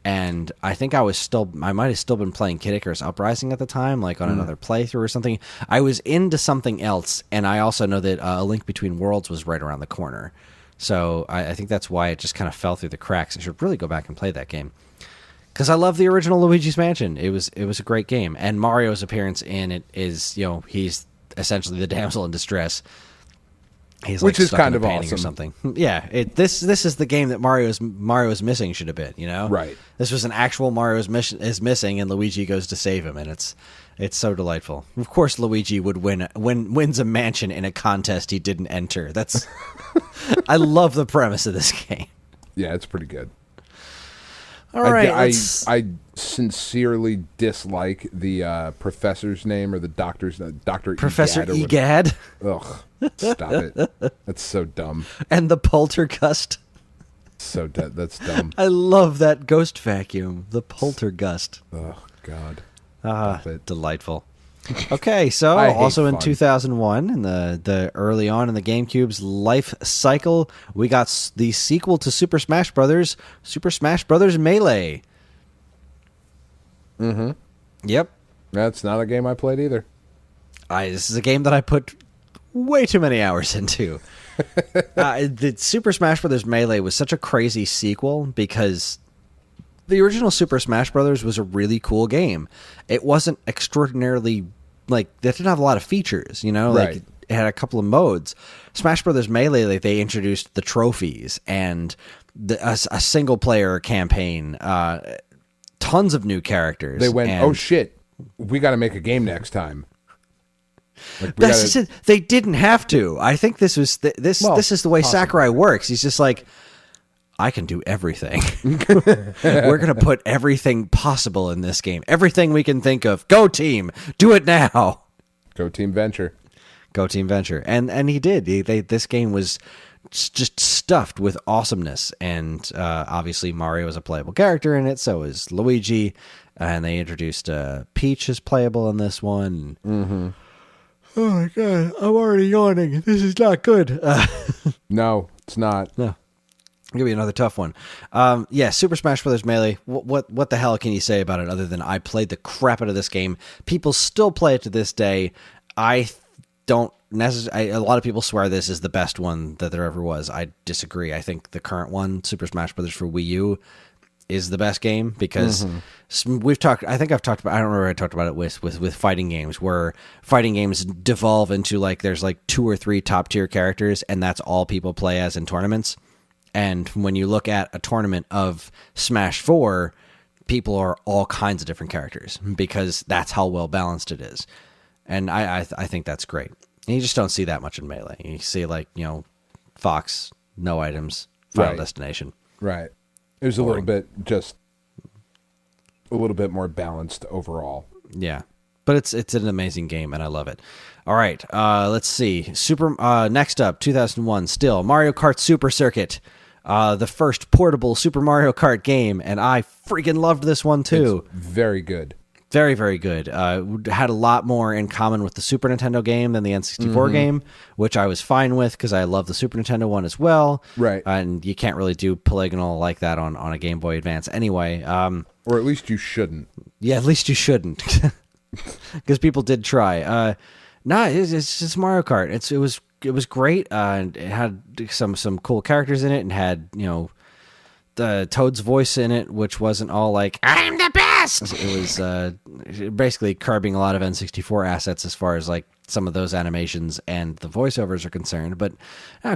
and I think I might have still been playing Kid Icarus Uprising at the time, like on another playthrough or something. I was into something else, and I also know that A Link Between Worlds was right around the corner. So I think that's why it just kind of fell through the cracks. I should really go back and play that game, because I love the original Luigi's Mansion. It was a great game, and Mario's appearance in it is, he's essentially the damsel in distress. He's which like is stuck kind in a of painting awesome or something. Yeah, this is the game that Mario's missing should have been. Right. This was an actual Mario's mission is missing, and Luigi goes to save him, and it's so delightful. Of course, Luigi would wins a mansion in a contest he didn't enter. That's I love the premise of this game. Yeah, it's pretty good. All right, I sincerely dislike the professor's name, or the doctor's Dr. Professor Egad. Egad. Ugh, stop it. That's so dumb. And the poltergust. That's dumb. I love that ghost vacuum, the poltergust. Oh, God. Delightful. Okay, so also in 2001, in the early on in the GameCube's life cycle, we got the sequel to Super Smash Brothers, Super Smash Brothers Melee. Mm-hmm. Yep. That's not a game I played either. This is a game that I put way too many hours into. The Super Smash Brothers Melee was such a crazy sequel because the original Super Smash Brothers was a really cool game. It wasn't extraordinarily, it didn't have a lot of features, Right. It had a couple of modes. Smash Brothers Melee, they introduced the trophies and a single player campaign, tons of new characters. They went, oh shit, we got to make a game next time. They didn't have to. I think this is the way Sakurai works. He's just like, I can do everything. We're going to put everything possible in this game. Everything we can think of. Go team. Do it now. Go Team Venture. Go Team Venture. And he did. This game was just stuffed with awesomeness. And obviously Mario is a playable character in it. So is Luigi. And they introduced Peach as playable in this one. Mm-hmm. Oh my God. I'm already yawning. This is not good. No, it's not. No. Give me another tough one. Super Smash Brothers Melee. What the hell can you say about it other than I played the crap out of this game? People still play it to this day. I don't necessarily. A lot of people swear this is the best one that there ever was. I disagree. I think the current one, Super Smash Brothers for Wii U, is the best game because we've talked. I think I've talked about. I don't remember. I talked about it with fighting games, where fighting games devolve into there's 2 or 3 top tier characters, and that's all people play as in tournaments. And when you look at a tournament of Smash 4, people are all kinds of different characters because that's how well balanced it is. And I think that's great. And you just don't see that much in Melee. You see Fox, no items, Final Destination. Right. It was a little bit more balanced overall. Yeah. But it's an amazing game, and I love it. All right, let's see. Next up, 2001, still Mario Kart Super Circuit, the first portable Super Mario Kart game, and I freaking loved this one too. It's very good. Very, very good. Had a lot more in common with the Super Nintendo game than the N64 game, which I was fine with because I love the Super Nintendo one as well. Right. And you can't really do polygonal like that on a Game Boy Advance anyway. Or at least you shouldn't. Yeah, at least you shouldn't. Because people did try. It's just Mario Kart. It was great. It had some cool characters in it, and had the Toad's voice in it, which wasn't all like "I'm the best." It was basically curbing a lot of N64 assets as far as like some of those animations and the voiceovers are concerned. But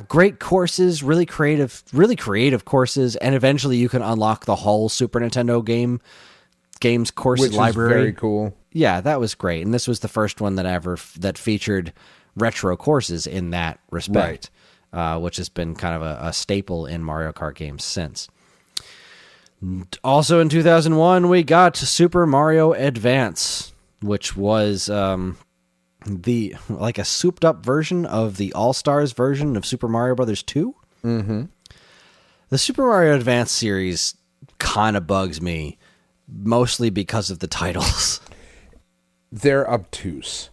great courses, really creative courses, and eventually you can unlock the whole Super Nintendo games course Which library. Is very cool. Yeah, that was great, and this was the first one that featured retro courses in that respect, which has been kind of a staple in Mario Kart games since. Also in 2001, we got Super Mario Advance, which was a souped up version of the All-Stars version of Super Mario Brothers 2. Mm-hmm. The Super Mario Advance series kind of bugs me, mostly because of the titles. They're obtuse.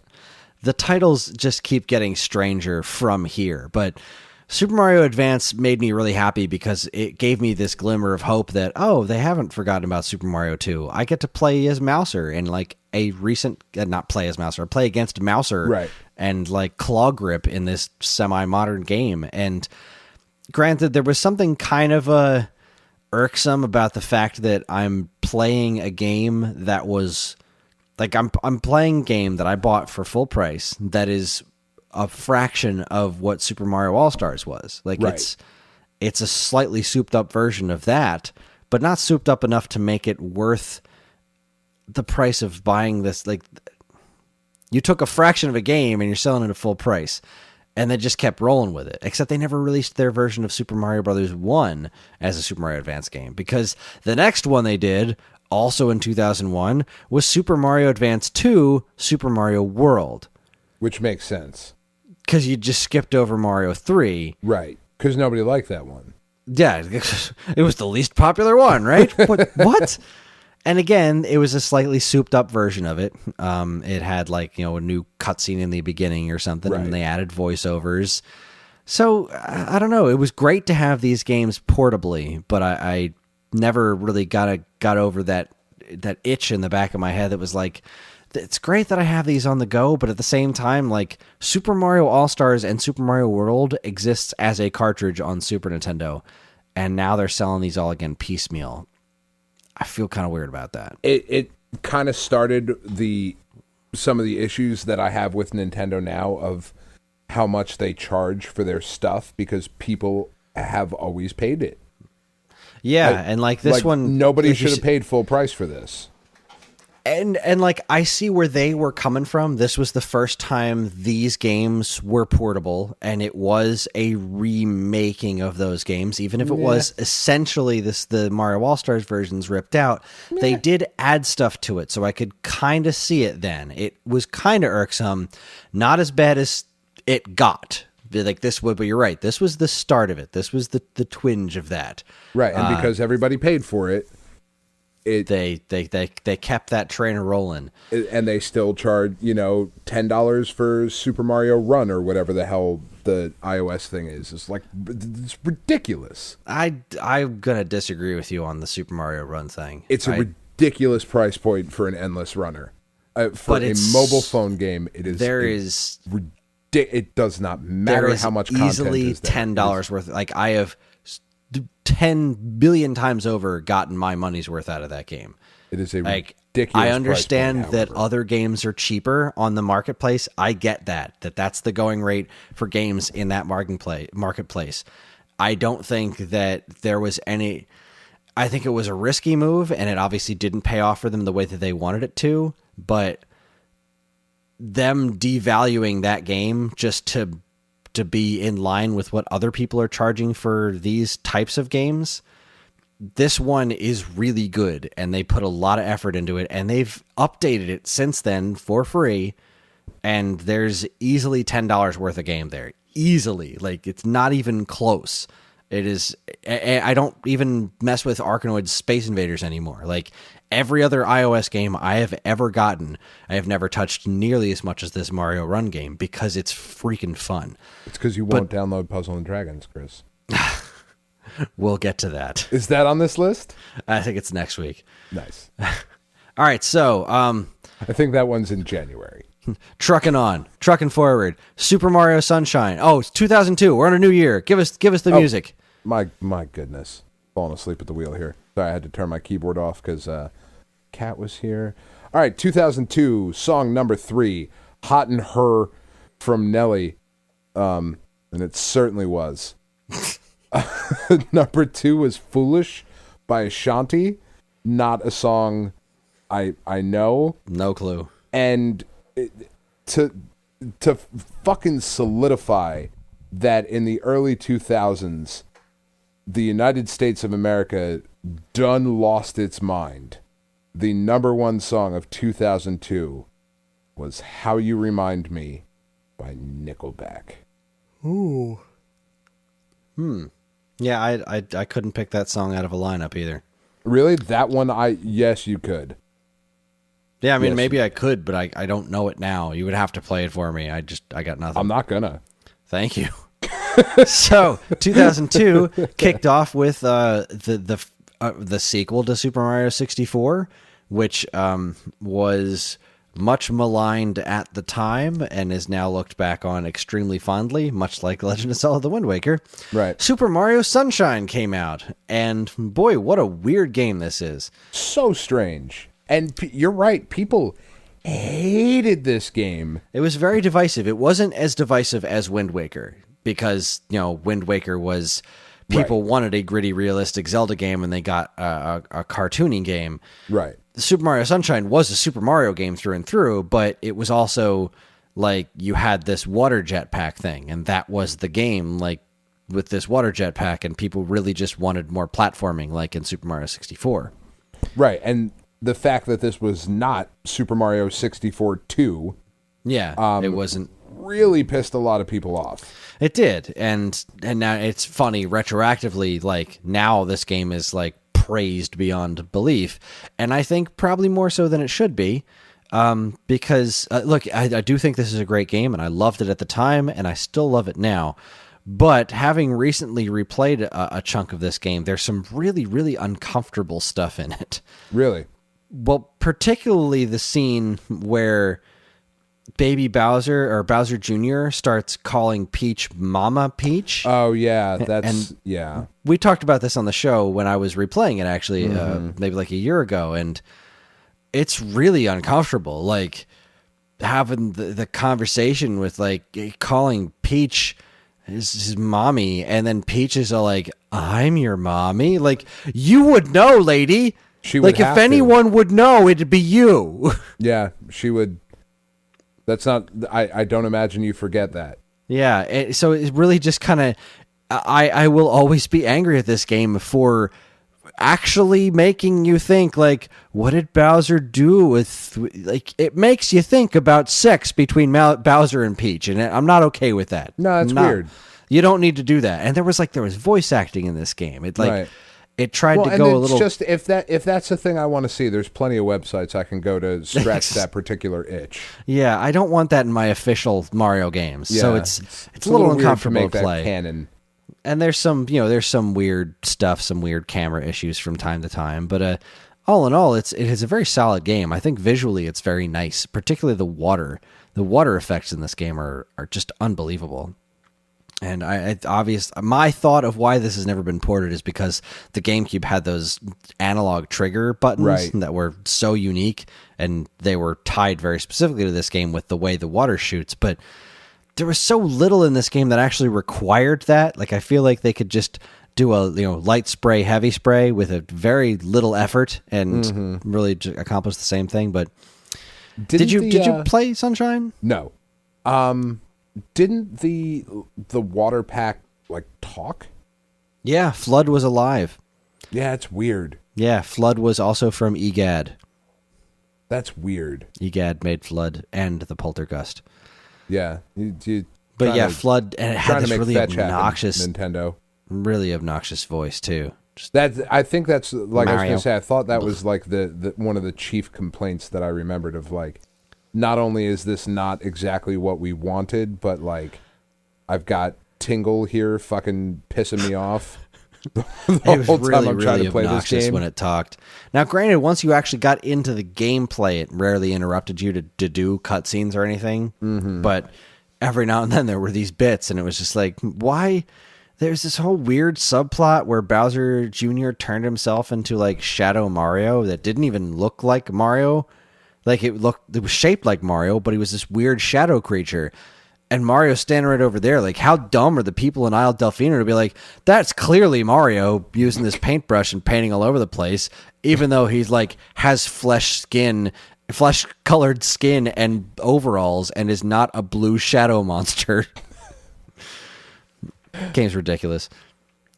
The titles just keep getting stranger from here, but Super Mario Advance made me really happy because it gave me this glimmer of hope that, they haven't forgotten about Super Mario 2. I get to play as Mouser in like a recent, not play as Mouser, play against Mouser, right, and like Claw Grip in this semi-modern game. And granted, there was something kind of irksome about the fact that I'm playing a game that was like I'm playing a game that I bought for full price that is a fraction of what Super Mario All-Stars was. Like it's a slightly souped up version of that, but not souped up enough to make it worth the price of buying this. Like, you took a fraction of a game and you're selling it at full price, and they just kept rolling with it. Except they never released their version of Super Mario Brothers 1 as a Super Mario Advance game, because the next one they did, also in 2001, was Super Mario Advance 2, Super Mario World. Which makes sense. Because you just skipped over Mario 3. Right. Because nobody liked that one. Yeah, it was the least popular one, right? What? And again, it was a slightly souped up version of it. It had like, a new cutscene in the beginning or something, and they added voiceovers. So, I don't know. It was great to have these games portably, but I never really got over that itch in the back of my head that was like, it's great that I have these on the go, but at the same time, like, Super Mario All-Stars and Super Mario World exists as a cartridge on Super Nintendo, and now they're selling these all again piecemeal. I feel kind of weird about that. It kind of started some of the issues that I have with Nintendo now of how much they charge for their stuff, because people have always paid it. Yeah, and like this one, nobody should have paid full price for this. And like, I see where they were coming from. This was the first time these games were portable, and it was a remaking of those games. Even if it was essentially the Mario All-Stars versions ripped out, they did add stuff to it, so I could kind of see it then. It was kind of irksome, not as bad as it got. Like this would, but you're right. This was the start of it. This was the twinge of that. Right, and because everybody paid for it, they kept that train rolling, and they still charge $10 for Super Mario Run or whatever the hell the iOS thing is. It's like, it's ridiculous. I'm gonna disagree with you on the Super Mario Run thing. It's a ridiculous price point for an endless runner. For a mobile phone game, it is. It does not matter how much content easily is there. $10 worth. Like, I have 10 billion times over gotten my money's worth out of that game. It is a ridiculous I understand price point, that other games are cheaper on the marketplace. I get that's the going rate for games in that marketplace. I don't think that there was any. I think it was a risky move, and it obviously didn't pay off for them the way that they wanted it to, but them devaluing that game just to be in line with what other people are charging for these types of games this one is really good, and they put a lot of effort into it, and they've updated it since then for free, and there's easily $10 worth of game there. Easily. Like, it's not even close. It is. I don't even mess with Arkanoid's Space Invaders anymore. Like, every other iOS game I have ever gotten, I have never touched nearly as much as this Mario Run game, because it's freaking fun. It's because you won't download Puzzle and Dragons, Chris. We'll get to that. Is that on this list? I think it's next week. Nice. All right, so I think that one's in January. Trucking forward. Super Mario Sunshine. Oh, it's 2002. We're on a new year. Give us the music. My goodness, falling asleep at the wheel here. Sorry, I had to turn my keyboard off because Kat was here. All right, 2002, song number 3, "Hot and Her" from Nelly, and it certainly was. Number 2 was "Foolish" by Ashanti, not a song I know. No clue. And to fucking solidify that in the early 2000s, the United States of America done lost its mind. The number 1 song of 2002 was "How You Remind Me" by Nickelback. Ooh. Yeah, I couldn't pick that song out of a lineup either. Really? That one, yes, you could. Yeah, I mean, Yes. maybe I could, but I don't know it now. You would have to play it for me. I got nothing. I'm not gonna. Thank you. So, 2002 kicked off with the sequel to Super Mario 64, which was much maligned at the time and is now looked back on extremely fondly, much like Legend of Zelda: The Wind Waker. Right. Super Mario Sunshine came out, and boy, what a weird game this is. So strange. And you're right. People hated this game. It was very divisive. It wasn't as divisive as Wind Waker, because, Wind Waker was, people wanted a gritty, realistic Zelda game, and they got a cartoony game. Right. Super Mario Sunshine was a Super Mario game through and through, but it was also like you had this water jetpack thing, and that was the game, like with this water jetpack, and people really just wanted more platforming, like in Super Mario 64. Right. And the fact that this was not Super Mario 64 2. Yeah, it wasn't. Really pissed a lot of people off. It did, and now it's funny retroactively. Like, now this game is like praised beyond belief, and I think probably more so than it should be, because look, I do think this is a great game, and I loved it at the time, and I still love it now. But having recently replayed a chunk of this game, there's some really, really uncomfortable stuff in it. Really? Well, particularly the scene where Baby Bowser, or Bowser Jr., starts calling Peach Mama Peach. Oh, yeah. Yeah. We talked about this on the show when I was replaying it, actually, maybe like a year ago, and it's really uncomfortable. Like, having the conversation with, like, calling Peach his mommy, and then Peach is all like, "I'm your mommy." Like, you would know, lady. She would like, have if to. anyone would know, it'd be you. Yeah, she would. That's not. I don't imagine you forget that. Yeah, so it really just kind of. I will always be angry at this game for actually making you think, like, what did Bowser do with, like, it makes you think about sex between Bowser and Peach, and I'm not okay with that. No, that's weird. You don't need to do that. And there was voice acting in this game. It Right. It tried to and go it's a little. just if that's the thing I want to see, there's plenty of websites I can go to scratch that particular itch. Yeah, I don't want that in my official Mario games. Yeah, So it's a little uncomfortable weird to to make play. that canon. And there's some weird stuff, some weird camera issues from time to time. But all in all, it is a very solid game. I think visually it's very nice, particularly the water. The water effects in this game are just unbelievable. And my thought of why this has never been ported is because the GameCube had those analog trigger buttons that were so unique, and they were tied very specifically to this game with the way the water shoots. But there was so little in this game that actually required that. Like, I feel like they could just do a light spray, heavy spray with a very little effort and really accomplish the same thing. But did you play Sunshine? No. Didn't the water pack talk? Yeah, Flood was alive. Yeah, it's weird. Yeah, Flood was also from EGAD. That's weird. EGAD made Flood and the Poltergust. Yeah. But yeah, Flood, and it had this really obnoxious Nintendo. Really obnoxious voice too. I think that's like Mario. I was going to say. I thought that was like the one of the chief complaints that I remembered of like, not only is this not exactly what we wanted, but like, I've got Tingle here fucking pissing me off. It was really obnoxious when it talked. Now, granted, once you actually got into the gameplay, it rarely interrupted you to do cutscenes or anything. Mm-hmm. But every now and then there were these bits, and it was just like, why? There's this whole weird subplot where Bowser Jr. turned himself into like Shadow Mario that didn't even look like Mario. Like it was shaped like Mario, but he was this weird shadow creature. And Mario's standing right over there. Like, how dumb are the people in Isle Delfino to be like, that's clearly Mario using this paintbrush and painting all over the place, even though he's like has flesh-colored skin and overalls and is not a blue shadow monster. Game's ridiculous.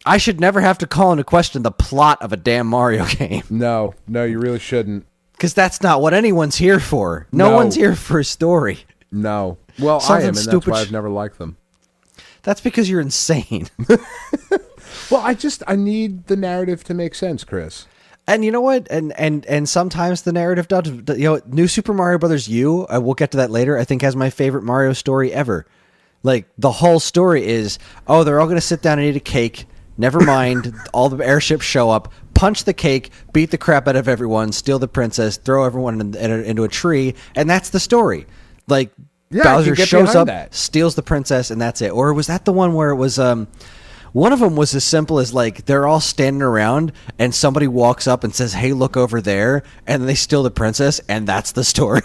I should never have to call into question the plot of a damn Mario game. No, you really shouldn't. Because that's not what anyone's here for. No one's here for a story. No. Well, I am, and that's why I've never liked them. That's because you're insane. Well, I need the narrative to make sense, Chris. And you know what? And sometimes the narrative does. You know, New Super Mario Brothers U, we'll get to that later, I think has my favorite Mario story ever. Like, the whole story is, oh, they're all going to sit down and eat a cake. Never mind. All the airships show up, punch the cake, beat the crap out of everyone, steal the princess, throw everyone into a tree, and that's the story. Like, yeah, Bowser shows up, steals the princess, and that's it. Or was that the one where it was... one of them was as simple as, like, they're all standing around, and somebody walks up and says, hey, look over there, and they steal the princess, and that's the story.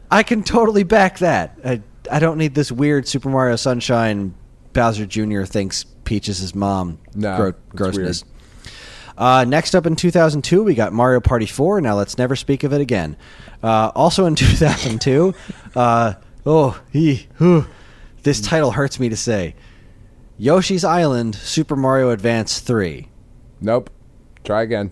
I can totally back that. I don't need this weird Super Mario Sunshine Bowser Jr. thinks Peach is his mom. No, grossness. Next up in 2002, we got Mario Party 4. Now let's never speak of it again. Also in 2002, this title hurts me to say. Yoshi's Island Super Mario Advance 3. Nope. Try again.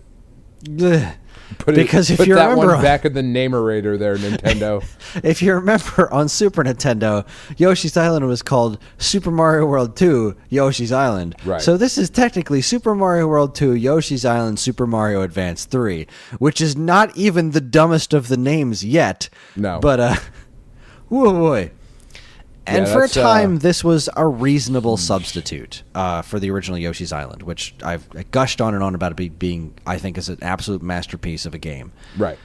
Put that one back in the namerator there, Nintendo. If you remember on Super Nintendo, Yoshi's Island was called Super Mario World 2 Yoshi's Island. Right. So this is technically Super Mario World 2 Yoshi's Island Super Mario Advance 3, which is not even the dumbest of the names yet. No. But, whoa boy. And for a time, this was a reasonable substitute for the original Yoshi's Island, which I've gushed on and on about it being, I think, is an absolute masterpiece of a game. Right.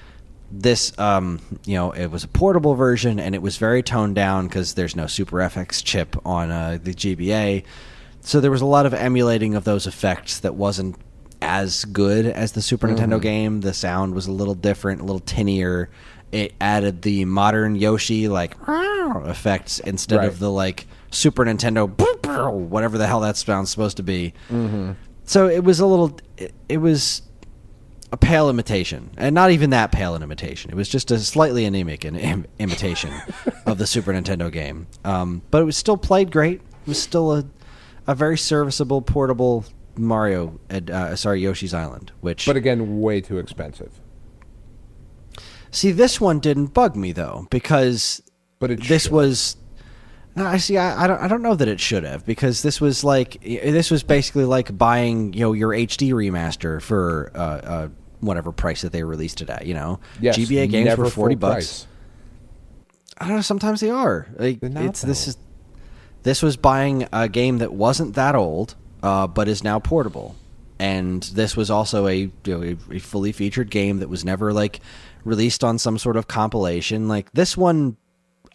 This, it was a portable version, and it was very toned down because there's no Super FX chip on the GBA. So there was a lot of emulating of those effects that wasn't as good as the Super Nintendo game. The sound was a little different, a little tinnier. It added the modern Yoshi like effects instead of the like Super Nintendo whatever the hell that sound's supposed to be. Mm-hmm. So it was it was a pale imitation, and not even that pale an imitation. It was just a slightly anemic imitation of the Super Nintendo game. But it was still played great. It was still a very serviceable portable Yoshi's Island. But again, way too expensive. See, this one didn't bug me though, because was. No, I don't know that it should have, because this was basically like buying your HD remaster for whatever price that they released it at. Yes, GBA games were $40. Price. I don't know. Sometimes they are. This was buying a game that wasn't that old, but is now portable, and this was also a fully featured game that was never like released on some sort of compilation. Like this one,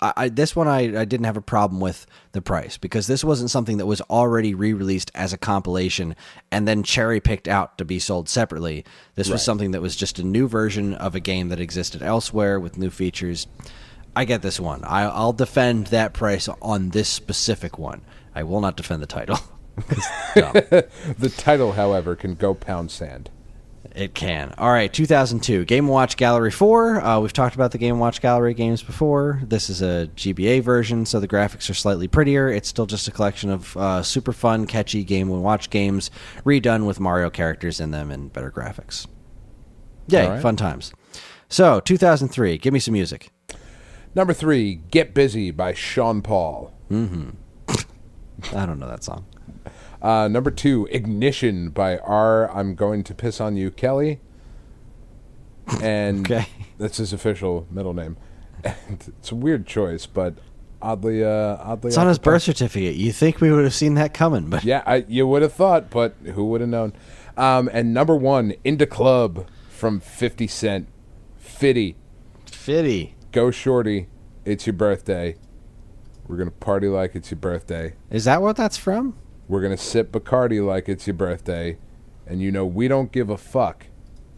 I didn't have a problem with the price, because this wasn't something that was already re-released as a compilation and then cherry-picked out to be sold separately. This was something that was just a new version of a game that existed elsewhere with new features. I get this one. I'll defend that price on this specific one. I will not defend the title. The title, however, can go pound sand. It can. All right, 2002, Game & Watch Gallery 4. We've talked about the Game & Watch Gallery games before. This is a GBA version, so the graphics are slightly prettier. It's still just a collection of super fun, catchy Game & Watch games redone with Mario characters in them and better graphics. Yay, All right. Fun times. So, 2003, give me some music. Number 3, Get Busy by Sean Paul. I don't know that song. Number 2, Ignition by I'm Going to Piss on You, Kelly. And Okay. that's his official middle name. And it's a weird choice, but oddly It's on his birth certificate. You think we would have seen that coming, but Yeah, you would have thought, but who would have known? And number 1, Into Club from 50 Cent. Fitty. Go Shorty. It's your birthday. We're going to party like it's your birthday. Is that what that's from? We're going to sip Bacardi like it's your birthday. And you know, we don't give a fuck.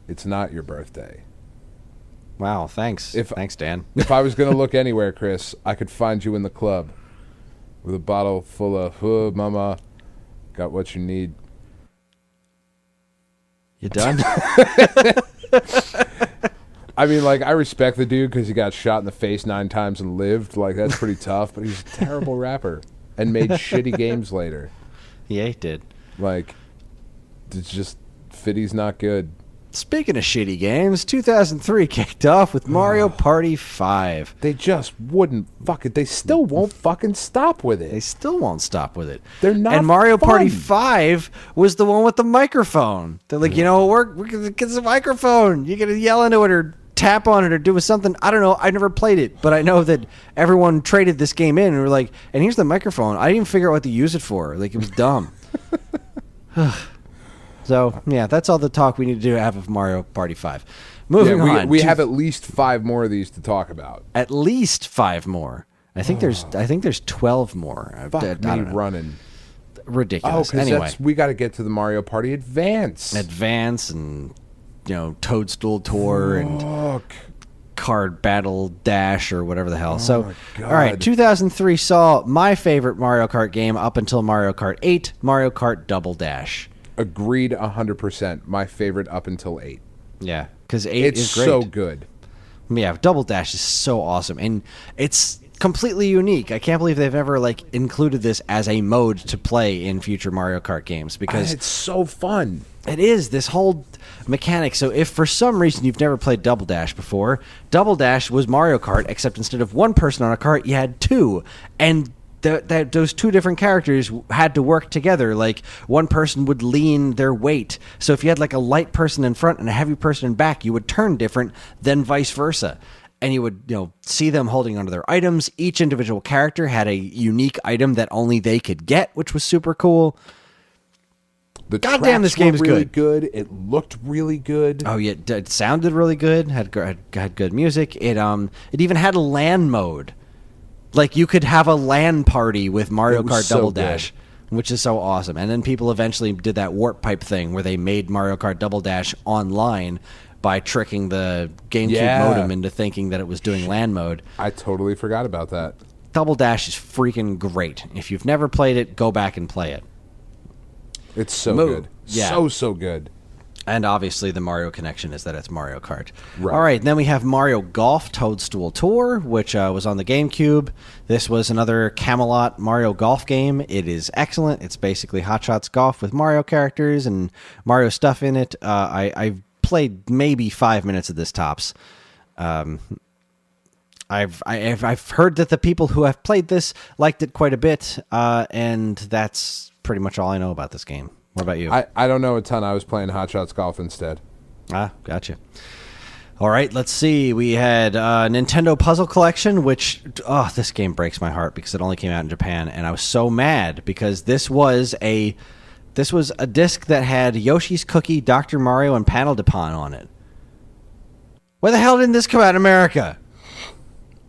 It's not your birthday. Wow, thanks. Thanks, Dan. If I was going to look anywhere, Chris, I could find you in the club with a bottle full of, mama, got what you need. You done? I mean, like, I respect the dude because he got shot in the face 9 times and lived. Like, that's pretty tough. But he's a terrible rapper and made shitty games later. Yeah, he did. Like, it's just, Fitty's not good. Speaking of shitty games, 2003 kicked off with Mario Party 5. They just wouldn't they still won't fucking stop with They it. still won't stop with it. They're not And Mario fun. Party 5 was the one with the microphone. They're like, you know, we're going to get the microphone. You're going to yell into it or tap on it or do something. I don't know. I never played it, but I know that everyone traded this game in and were like, and here's the microphone. I didn't even figure out what to use it for. Like, it was dumb. So, yeah, that's all the talk we need to have of Mario Party 5. Moving on. We have at least 5 more of these to talk about. At least 5 more. I think there's 12 more. Fuck I me don't know. running. Ridiculous. Because Anyway, we got to get to the Mario Party Advance. Advance and Toadstool Tour and Fuck. Card Battle Dash or whatever the hell. So, my God. all right, 2003 saw my favorite Mario Kart game up until Mario Kart 8, Mario Kart Double Dash. Agreed 100%. My favorite up until 8. Yeah, because 8 It's is great. so good. Yeah, Double Dash is so awesome, and it's completely unique. I can't believe they've ever included this as a mode to play in future Mario Kart games because It's so fun. it is this whole mechanic. So if for some reason you've never played Double Dash before, Double Dash was Mario Kart, except instead of one person on a cart, you had 2, and those 2 different characters had to work together. Like, one person would lean their weight. So if you had a light person in front and a heavy person in back, you would turn different than vice versa. And you would, see them holding onto their items. Each individual character had a unique item that only they could get, which was super cool. The Goddamn, this tracks were game is really good. good. It looked really good. Oh yeah, it sounded really good. Had good music. It even had a LAN mode. Like, you could have a LAN party with Mario It was Kart so Double good. Dash, which is so awesome. And then people eventually did that warp pipe thing where they made Mario Kart Double Dash online by tricking the GameCube modem into thinking that it was doing LAN mode. I totally forgot about that. Double Dash is freaking great. If you've never played it, go back and play it. It's so Moo. good. Yeah. So good. And obviously the Mario connection is that it's Mario Kart. Right. All right, then we have Mario Golf Toadstool Tour, which was on the GameCube. This was another Camelot Mario Golf game. It is excellent. It's basically Hot Shots Golf with Mario characters and Mario stuff in it. I've played maybe 5 minutes of this tops. I've heard that the people who have played this liked it quite a bit, and that's pretty much all I know about this game. What about you? I don't know a ton. I was playing Hot Shots Golf instead. Gotcha. All right, let's see. We had Nintendo Puzzle Collection, which, this game breaks my heart because it only came out in Japan, and I was so mad because this was a disc that had Yoshi's Cookie, Dr. Mario, and Panel Dupont on it. Where the hell didn't this come out in America?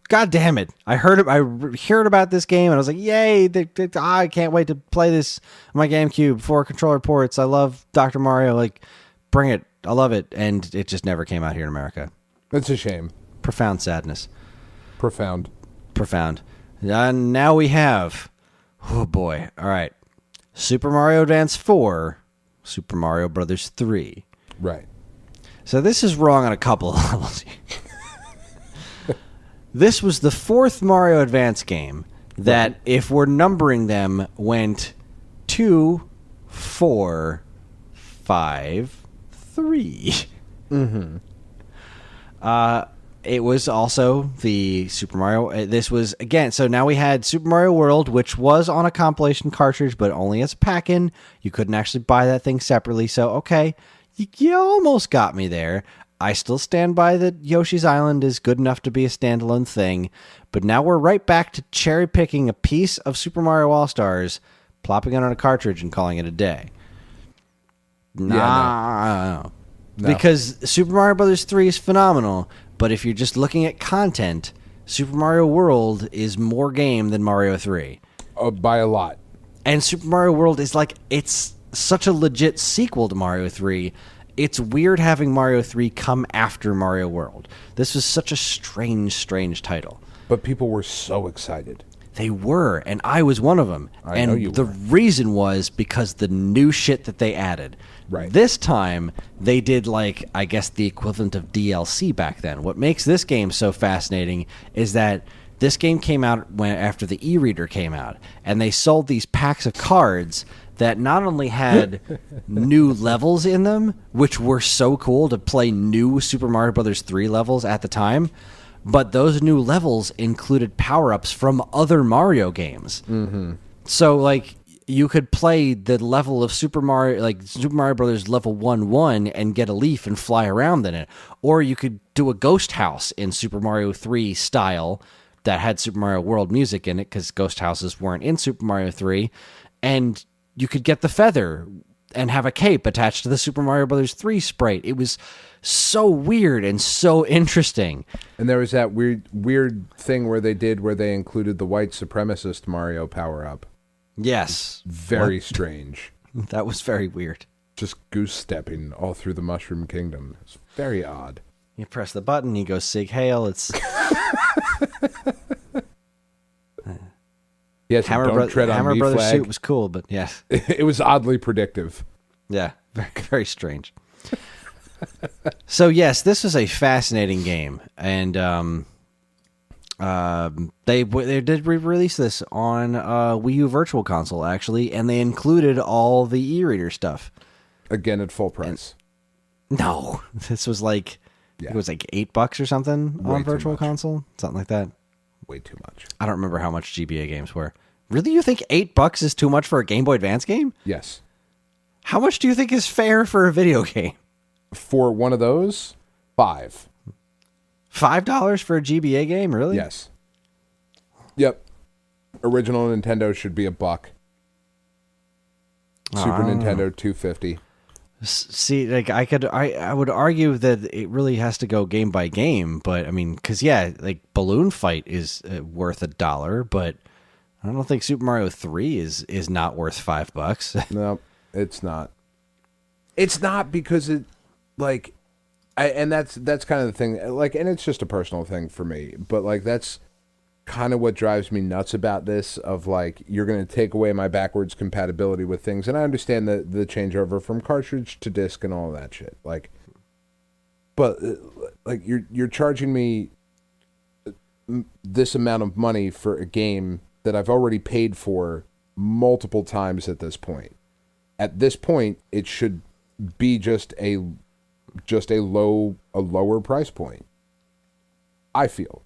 God damn it. I heard about this game, and I was like, yay, I can't wait to play this on my GameCube, 4 controller ports. I love Dr. Mario. Bring it. I love it. And it just never came out here in America. It's a shame. Profound sadness. Profound. And now we have, oh boy, all right, Super Mario Dance 4, Super Mario Brothers 3. Right. So this is wrong on a couple of levels. This was the fourth Mario Advance game that, if we're numbering them, went 2, 4, 5, 3. Mm-hmm. It was also the Super Mario. This was, again, so now we had Super Mario World, which was on a compilation cartridge, but only as a pack-in. You couldn't actually buy that thing separately. So, okay, you almost got me there. I still stand by that Yoshi's Island is good enough to be a standalone thing. But now we're right back to cherry-picking a piece of Super Mario All-Stars, plopping it on a cartridge, and calling it a day. No. Because Super Mario Bros. 3 is phenomenal, but if you're just looking at content, Super Mario World is more game than Mario 3. By a lot. And Super Mario World is like, it's such a legit sequel to Mario 3. It's weird having Mario 3 come after Mario World. This was such a strange title. But people were so excited. They were, and I was one of them. I know you the were. reason was because the new shit that they added. Right. This time, they did, like, I guess the equivalent of DLC back then. What makes this game so fascinating is that this game came out after the e-reader came out, and they sold these packs of cards that not only had new levels in them, which were so cool to play new Super Mario Bros. 3 levels at the time, but those new levels included power-ups from other Mario games. Mm-hmm. So, like, you could play the level of Super Mario Brothers level 1-1 and get a leaf and fly around in it. Or you could do a ghost house in Super Mario 3 style that had Super Mario World music in it, because ghost houses weren't in Super Mario 3. And you could get the feather and have a cape attached to the Super Mario Bros. 3 sprite. It was so weird and so interesting. And there was that weird thing where they included the white supremacist Mario power-up. Yes. Very strange. That was very weird. Just goose-stepping all through the Mushroom Kingdom. It's very odd. You press the button, he goes Sig Hail. It's yes, don't tread on Hammer me Brothers flag. suit was cool, but yes. It was oddly predictive. Yeah, very, very strange. So yes, this was a fascinating game, and they did re-release this on Wii U Virtual Console, actually, and they included all the e-reader stuff. Again at full price. No, this was like, Yeah. it was like $8 or something Way on too Virtual much. Console, something like that. Way too much. I don't remember how much GBA games were. Really, you think $8 is too much for a Game Boy Advance game? Yes. How much do you think is fair for a video game? For one of those, $5. $5 for a GBA game, really? Yes. Yep. Original Nintendo should be $1. Super Nintendo $2.50. See, like I would argue that it really has to go game by game, but I mean, because yeah, like Balloon Fight is worth $1, but I don't think Super Mario 3 is not worth $5. No, it's not. It's not because it, like, and that's kind of the thing. Like, and it's just a personal thing for me, but like that's kind of what drives me nuts about this. Of like, you're going to take away my backwards compatibility with things, and I understand the changeover from cartridge to disc and all that shit. Like, but like you're charging me this amount of money for a game that I've already paid for multiple times at this point. At this point, it should be just a lower price point. I feel.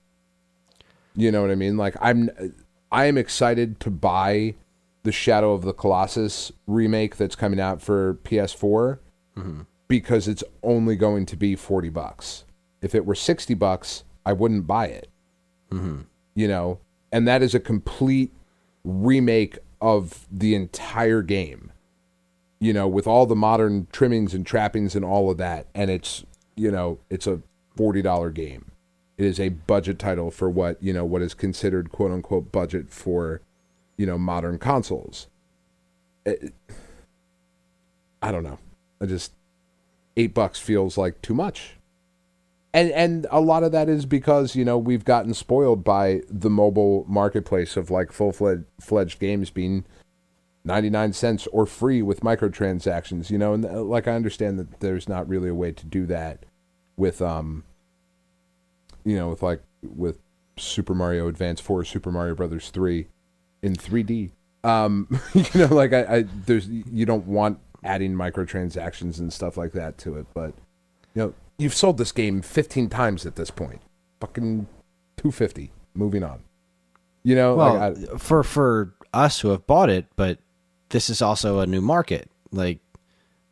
You know what I mean? Like I am excited to buy the Shadow of the Colossus remake that's coming out for PS4 because it's only going to be $40. If it were $60, I wouldn't buy it. Mm-hmm. You know, and that is a complete remake of the entire game. You know, with all the modern trimmings and trappings and all of that, and it's, you know, it's a $40 game. It is a budget title for what is considered quote unquote budget for, you know, modern consoles. I don't know. $8 feels like too much. And a lot of that is because, you know, we've gotten spoiled by the mobile marketplace of like full-fledged games being 99 cents or free with microtransactions, you know, and like I understand that there's not really a way to do that with with Super Mario Advance 4, Super Mario Brothers 3 in 3D. You don't want adding microtransactions and stuff like that to it, but you've sold this game 15 times at this point. Fucking 250. Moving on. Well, for us who have bought it, but this is also a new market. Like,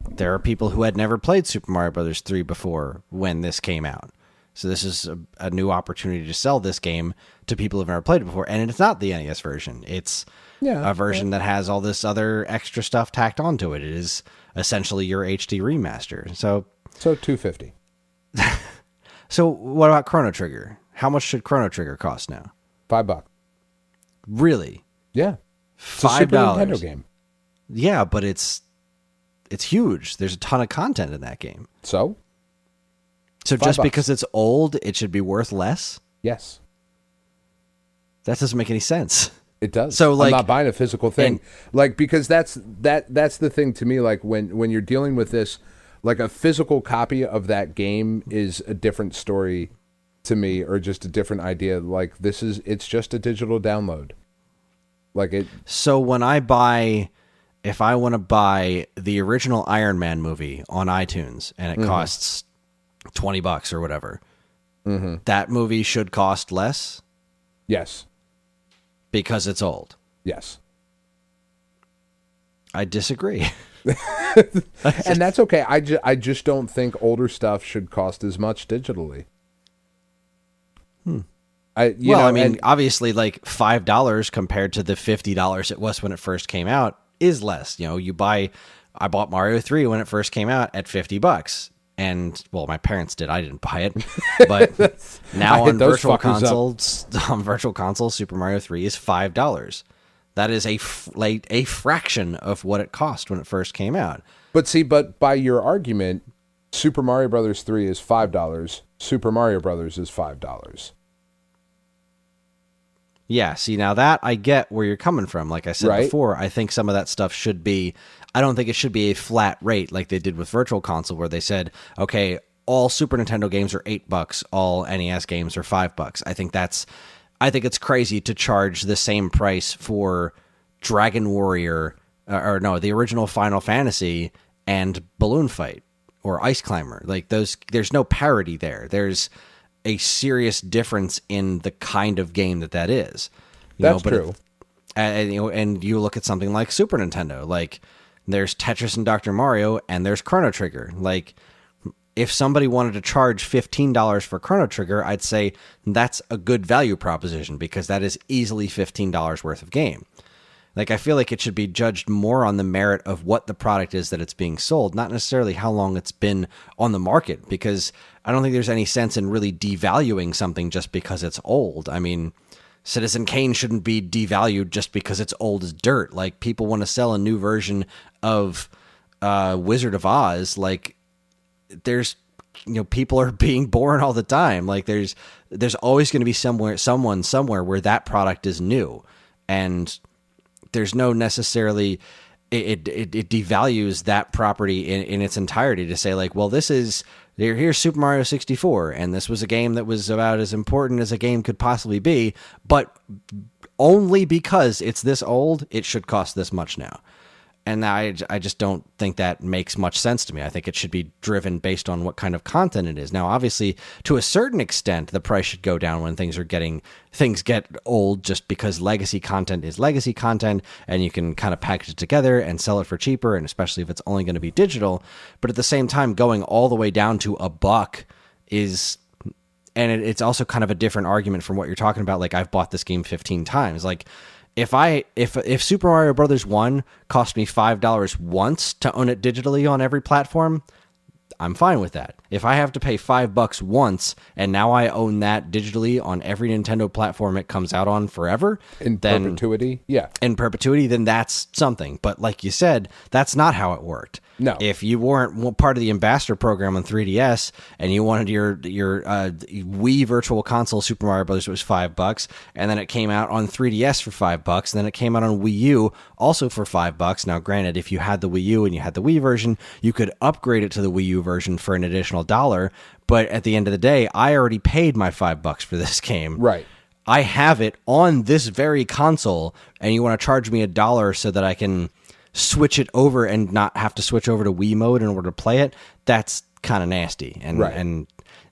there are people who had never played Super Mario Brothers 3 before when this came out. So this is a new opportunity to sell this game to people who've never played it before. And it's not the NES version. It's a version that has all this other extra stuff tacked onto it. It is essentially your HD remaster. So $250. So what about Chrono Trigger? How much should Chrono Trigger cost now? $5. Really? Yeah. $5. It's a Super Nintendo game. Yeah, but it's huge. There's a ton of content in that game. So just because it's old, it should be worth less? Yes. That doesn't make any sense. It does. So, I'm not buying a physical thing. Because that's the thing to me, like when you're dealing with this, like a physical copy of that game is a different story to me, or just a different idea. Like it's just a digital download. So when if I want to buy the original Iron Man movie on iTunes and it costs $20 or whatever, that movie should cost less? Yes. Because it's old? Yes. I disagree. And that's okay. I just don't think older stuff should cost as much digitally. Obviously, like $5 compared to the $50 it was when it first came out is less. I bought Mario 3 when it first came out at $50. And, well, my parents did. I didn't buy it. But now on Virtual Console, Super Mario 3 is $5. That is a fraction of what it cost when it first came out. But by your argument, Super Mario Brothers 3 is $5. Super Mario Brothers is $5. Yeah, see, now that I get where you're coming from. Like I said before, I think some of that stuff should be... I don't think it should be a flat rate like they did with Virtual Console, where they said, okay, all Super Nintendo games are $8, all NES games are $5. I think it's crazy to charge the same price for Dragon Warrior, the original Final Fantasy and Balloon Fight or Ice Climber. Like there's no parity there. There's a serious difference in the kind of game that is. That's true. And you look at something like Super Nintendo, like there's Tetris and Dr. Mario, and there's Chrono Trigger. Like, if somebody wanted to charge $15 for Chrono Trigger, I'd say that's a good value proposition, because that is easily $15 worth of game. Like, I feel like it should be judged more on the merit of what the product is that it's being sold, not necessarily how long it's been on the market, because I don't think there's any sense in really devaluing something just because it's old. I mean, Citizen Kane shouldn't be devalued just because it's old as dirt. Like, people want to sell a new version of Wizard of Oz. Like, there's, people are being born all the time. Like, there's always going to be someone somewhere where that product is new, and there's no necessarily it devalues that property in its entirety to say, like, well, here's Super Mario 64, and this was a game that was about as important as a game could possibly be, but only because it's this old, it should cost this much now. And I just don't think that makes much sense to me. I think it should be driven based on what kind of content it is. Now, obviously, to a certain extent, the price should go down when things get old, just because legacy content is legacy content, and you can kind of package it together and sell it for cheaper, and especially if it's only going to be digital. But at the same time, going all the way down to $1 is... And it's also kind of a different argument from what you're talking about. Like, I've bought this game 15 times. Like, if Super Mario Brothers 1 cost me $5 once to own it digitally on every platform, I'm fine with that. If I have to pay $5 once and now I own that digitally on every Nintendo platform it comes out on forever, perpetuity, in perpetuity, then that's something. But like you said, that's not how it worked. No. If you weren't part of the ambassador program on 3DS and you wanted your Wii Virtual Console Super Mario Bros. It was $5, and then it came out on 3DS for $5, and then it came out on Wii U also for $5. Now, granted, if you had the Wii U and you had the Wii version, you could upgrade it to the Wii U version for an additional $1. But at the end of the day, I already paid my $5 for this game. Right. I have it on this very console, and you want to charge me $1 so that I can switch it over and not have to switch over to Wii mode in order to play it? That's kind of nasty. And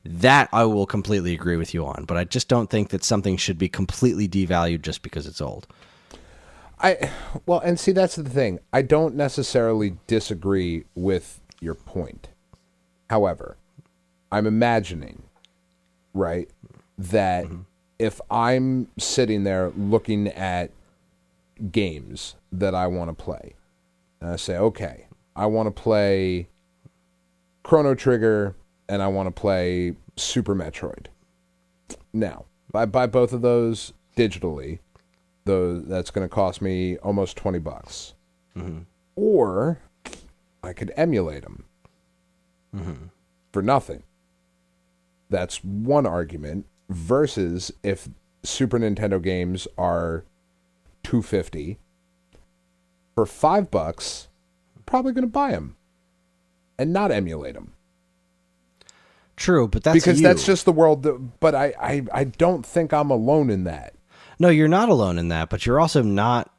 that I will completely agree with you on. But I just don't think that something should be completely devalued just because it's old. Well, and see, that's the thing. I don't necessarily disagree with your point. However, I'm imagining, right, that if I'm sitting there looking at games that I want to play, and I say, okay, I want to play Chrono Trigger and I want to play Super Metroid. Now, if I buy both of those digitally, that's going to cost me almost $20. Mm-hmm. Or I could emulate them for nothing. That's one argument. Versus if Super Nintendo games are $250 for $5, probably going to buy them and not emulate them. True, but that's because you. That's just the world. But I don't think I'm alone in that. No, you're not alone in that, but you're also not.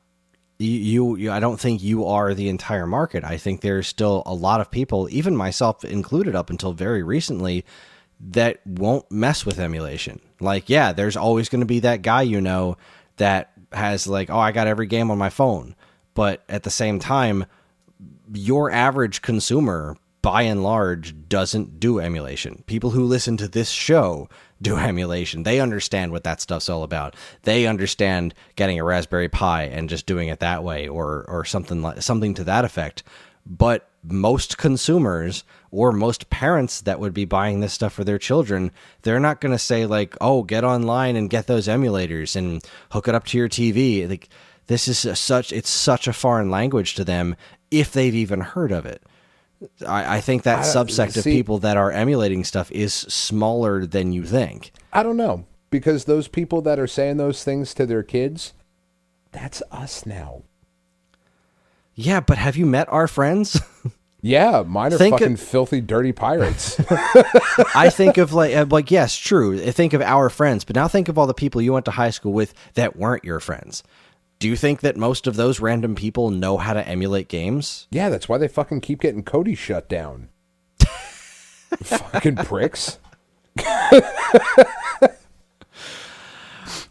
You I don't think you are the entire market. I think there's still a lot of people, even myself included, up until very recently, that won't mess with emulation. Like, yeah, there's always going to be that guy that has like, oh, I got every game on my phone. But at the same time, your average consumer, by and large, doesn't do emulation. People who listen to this show do emulation. They understand what that stuff's all about. They understand getting a Raspberry Pi and just doing it that way, or something to that effect. But most consumers or most parents that would be buying this stuff for their children, they're not going to say like, oh, get online and get those emulators and hook it up to your TV. Like, this is it's such a foreign language to them if they've even heard of it. I think that subsect of people that are emulating stuff is smaller than you think. I don't know, because those people that are saying those things to their kids, that's us now. Yeah, but have you met our friends? Yeah, mine are fucking filthy, dirty pirates. I think of like, yes, true. Think of our friends, but now think of all the people you went to high school with that weren't your friends. Do you think that most of those random people know how to emulate games? Yeah, that's why they fucking keep getting Cody shut down. Fucking pricks.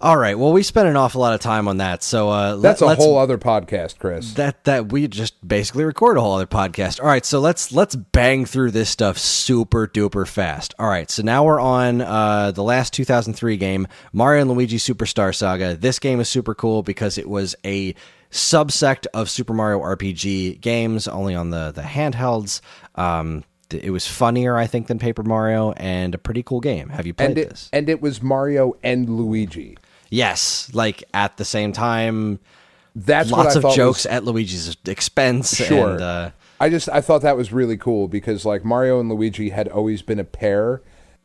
All right. Well, we spent an awful lot of time on that, so that's a whole other podcast, Chris. That we just basically record a whole other podcast. All right, so let's bang through this stuff super duper fast. All right, so now we're on the last 2003 game, Mario and Luigi Superstar Saga. This game is super cool because it was a subsect of Super Mario RPG games, only on the handhelds. It was funnier, I think, than Paper Mario, and a pretty cool game. Have you played this? And it was Mario and Luigi. Yes, like at the same time. That's lots what of jokes at Luigi's expense. Sure. And, I thought that was really cool because like Mario and Luigi had always been a pair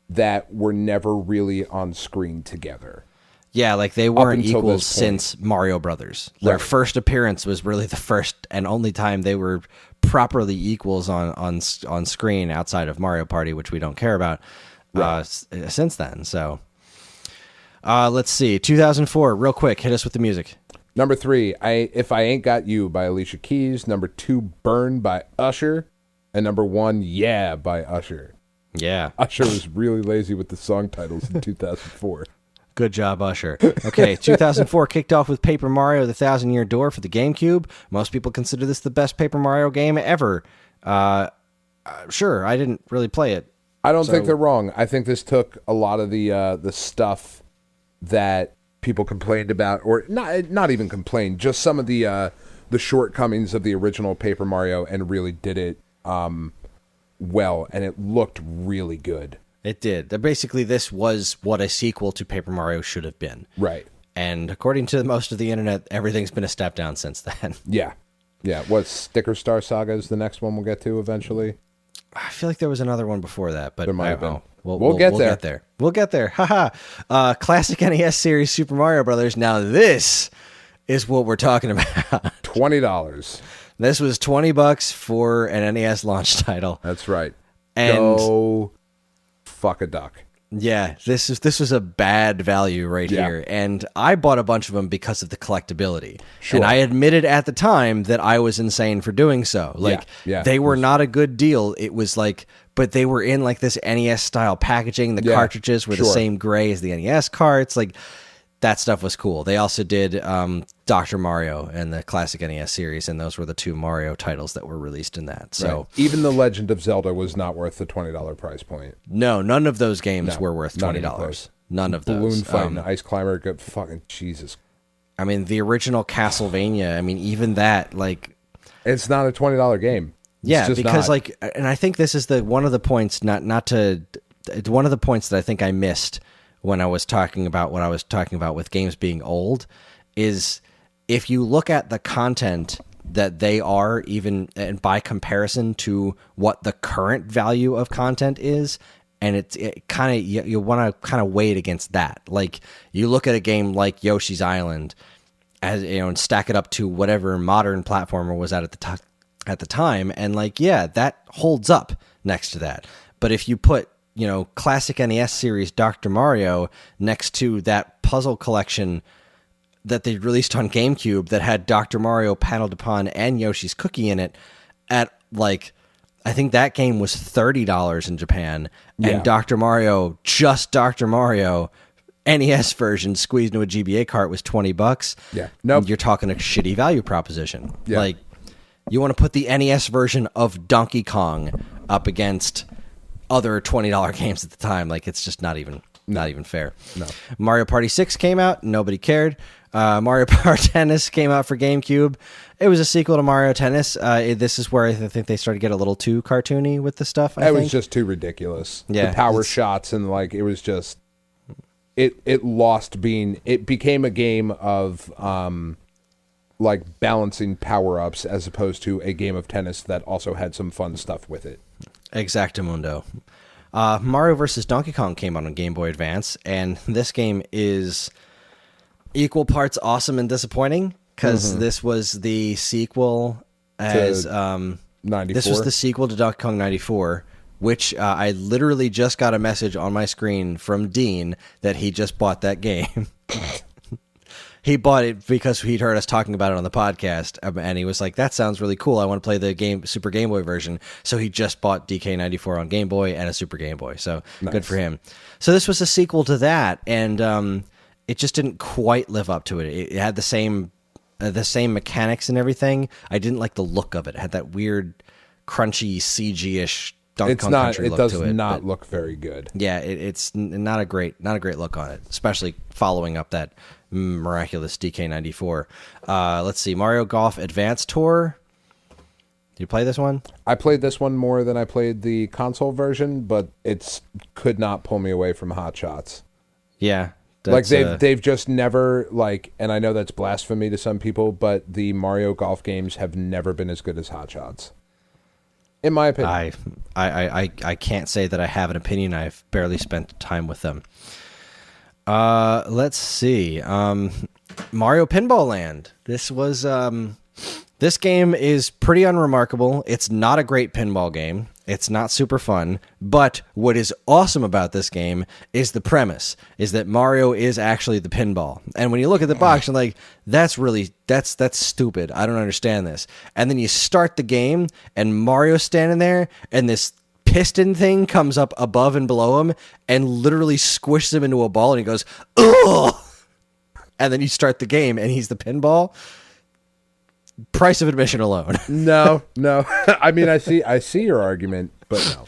that were never really on screen together. Yeah, like they weren't equals since Mario Brothers. Their first appearance was really the first and only time they were properly equals on screen outside of Mario Party, which we don't care about since then. So let's see. 2004, real quick, hit us with the music. Number 3, If I Ain't Got You by Alicia Keys. Number 2, Burn by Usher. And number 1, Yeah by Usher. Yeah. Usher was really lazy with the song titles in 2004. Good job, Usher. Okay, 2004 kicked off with Paper Mario: The Thousand Year Door for the GameCube. Most people consider this the best Paper Mario game ever. Sure, I didn't really play it. I don't think they're wrong. I think this took a lot of the stuff that people complained about, or not even complained, just some of the shortcomings of the original Paper Mario, and really did it well, and it looked really good. It did. Basically, this was what a sequel to Paper Mario should have been. Right. And according to most of the internet, everything's been a step down since then. Yeah. Yeah. What, Sticker Star Saga is the next one we'll get to eventually? I feel like there was another one before that, but there might have been. We'll get there. We'll get there. Haha. Classic NES series Super Mario Brothers. Now this is what we're talking about. $20. This was $20 for an NES launch title. That's right. And go fuck a duck. Yeah, this was a bad value right here, and I bought a bunch of them because of the collectability. Sure. And I admitted at the time that I was insane for doing so. Like, they were not a good deal. It was like, but they were in like this NES style packaging. The cartridges were the same gray as the NES carts. Like, that stuff was cool. They also did Dr. Mario and the classic NES series, and those were the 2 Mario titles that were released in that. So even The Legend of Zelda was not worth the $20 price point. No, none of those games were worth $20. None of those. Balloon Fight and Ice Climber, good fucking Jesus. I mean, the original Castlevania, I mean, even that, like... It's not a $20 game. It's because, like, and I think this is one of the points, one of the points that I think I missed when I was talking about what I was talking about with games being old, is if you look at the content that they are, even and by comparison to what the current value of content is, and it kind of, you want to kind of weigh it against that. Like, you look at a game like Yoshi's Island, as you know, and stack it up to whatever modern platformer was at the time, and like, that holds up next to that. But if you put, you know, classic NES series Dr. Mario next to that puzzle collection that they released on GameCube that had Dr. Mario paneled upon and Yoshi's Cookie in it, at like, I think that game was $30 in Japan, and Dr. Mario, just Dr. Mario NES version squeezed into a GBA cart was $20. Yeah, nope. You're talking a shitty value proposition. Like, you want to put the NES version of Donkey Kong up against other $20 games at the time. Like, it's just not even fair. No. Mario Party 6 came out. Nobody cared. Mario Party Tennis came out for GameCube. It was a sequel to Mario Tennis. This is where I think they started to get a little too cartoony with the stuff. It was just too ridiculous. Yeah, the power shots, and like, it was just, it lost being, it became a game of like balancing power-ups as opposed to a game of tennis that also had some fun stuff with it. Exactamundo. Mario vs. Donkey Kong came out on Game Boy Advance, and this game is equal parts awesome and disappointing, because this was the sequel as 94. This was the sequel to Donkey Kong 94, which I literally just got a message on my screen from Dean that he just bought that game. He bought it because he'd heard us talking about it on the podcast, and he was like, that sounds really cool. I want to play the Super Game Boy version. So he just bought DK94 on Game Boy and a Super Game Boy. So Good for him. So this was a sequel to that, and it just didn't quite live up to it. It had the same mechanics and everything. I didn't like the look of it. It had that weird, crunchy, CG-ish Donkey Kong Country look to it. It does not look very good. Yeah, it's not a great look on it, especially following up that miraculous DK94. Let's see, Mario Golf Advance Tour. Did you play this one? I played this one more than I played the console version, but it's could not pull me away from Hot Shots. Yeah. Like they've just never, like, and I know that's blasphemy to some people, but the Mario Golf games have never been as good as Hot Shots, in my opinion. I can't say that I have an opinion. I've barely spent time with them. Let's see. Mario Pinball Land. This game is pretty unremarkable. It's not a great pinball game. It's not super fun. But what is awesome about this game is the premise, is that Mario is actually the pinball. And when you look at the box, you're like, that's stupid. I don't understand this. And then you start the game, and Mario's standing there, and this piston thing comes up above and below him and literally squishes him into a ball, and he goes, ugh! And then you start the game, and he's the pinball. Price of admission alone. No. I mean, I see your argument, but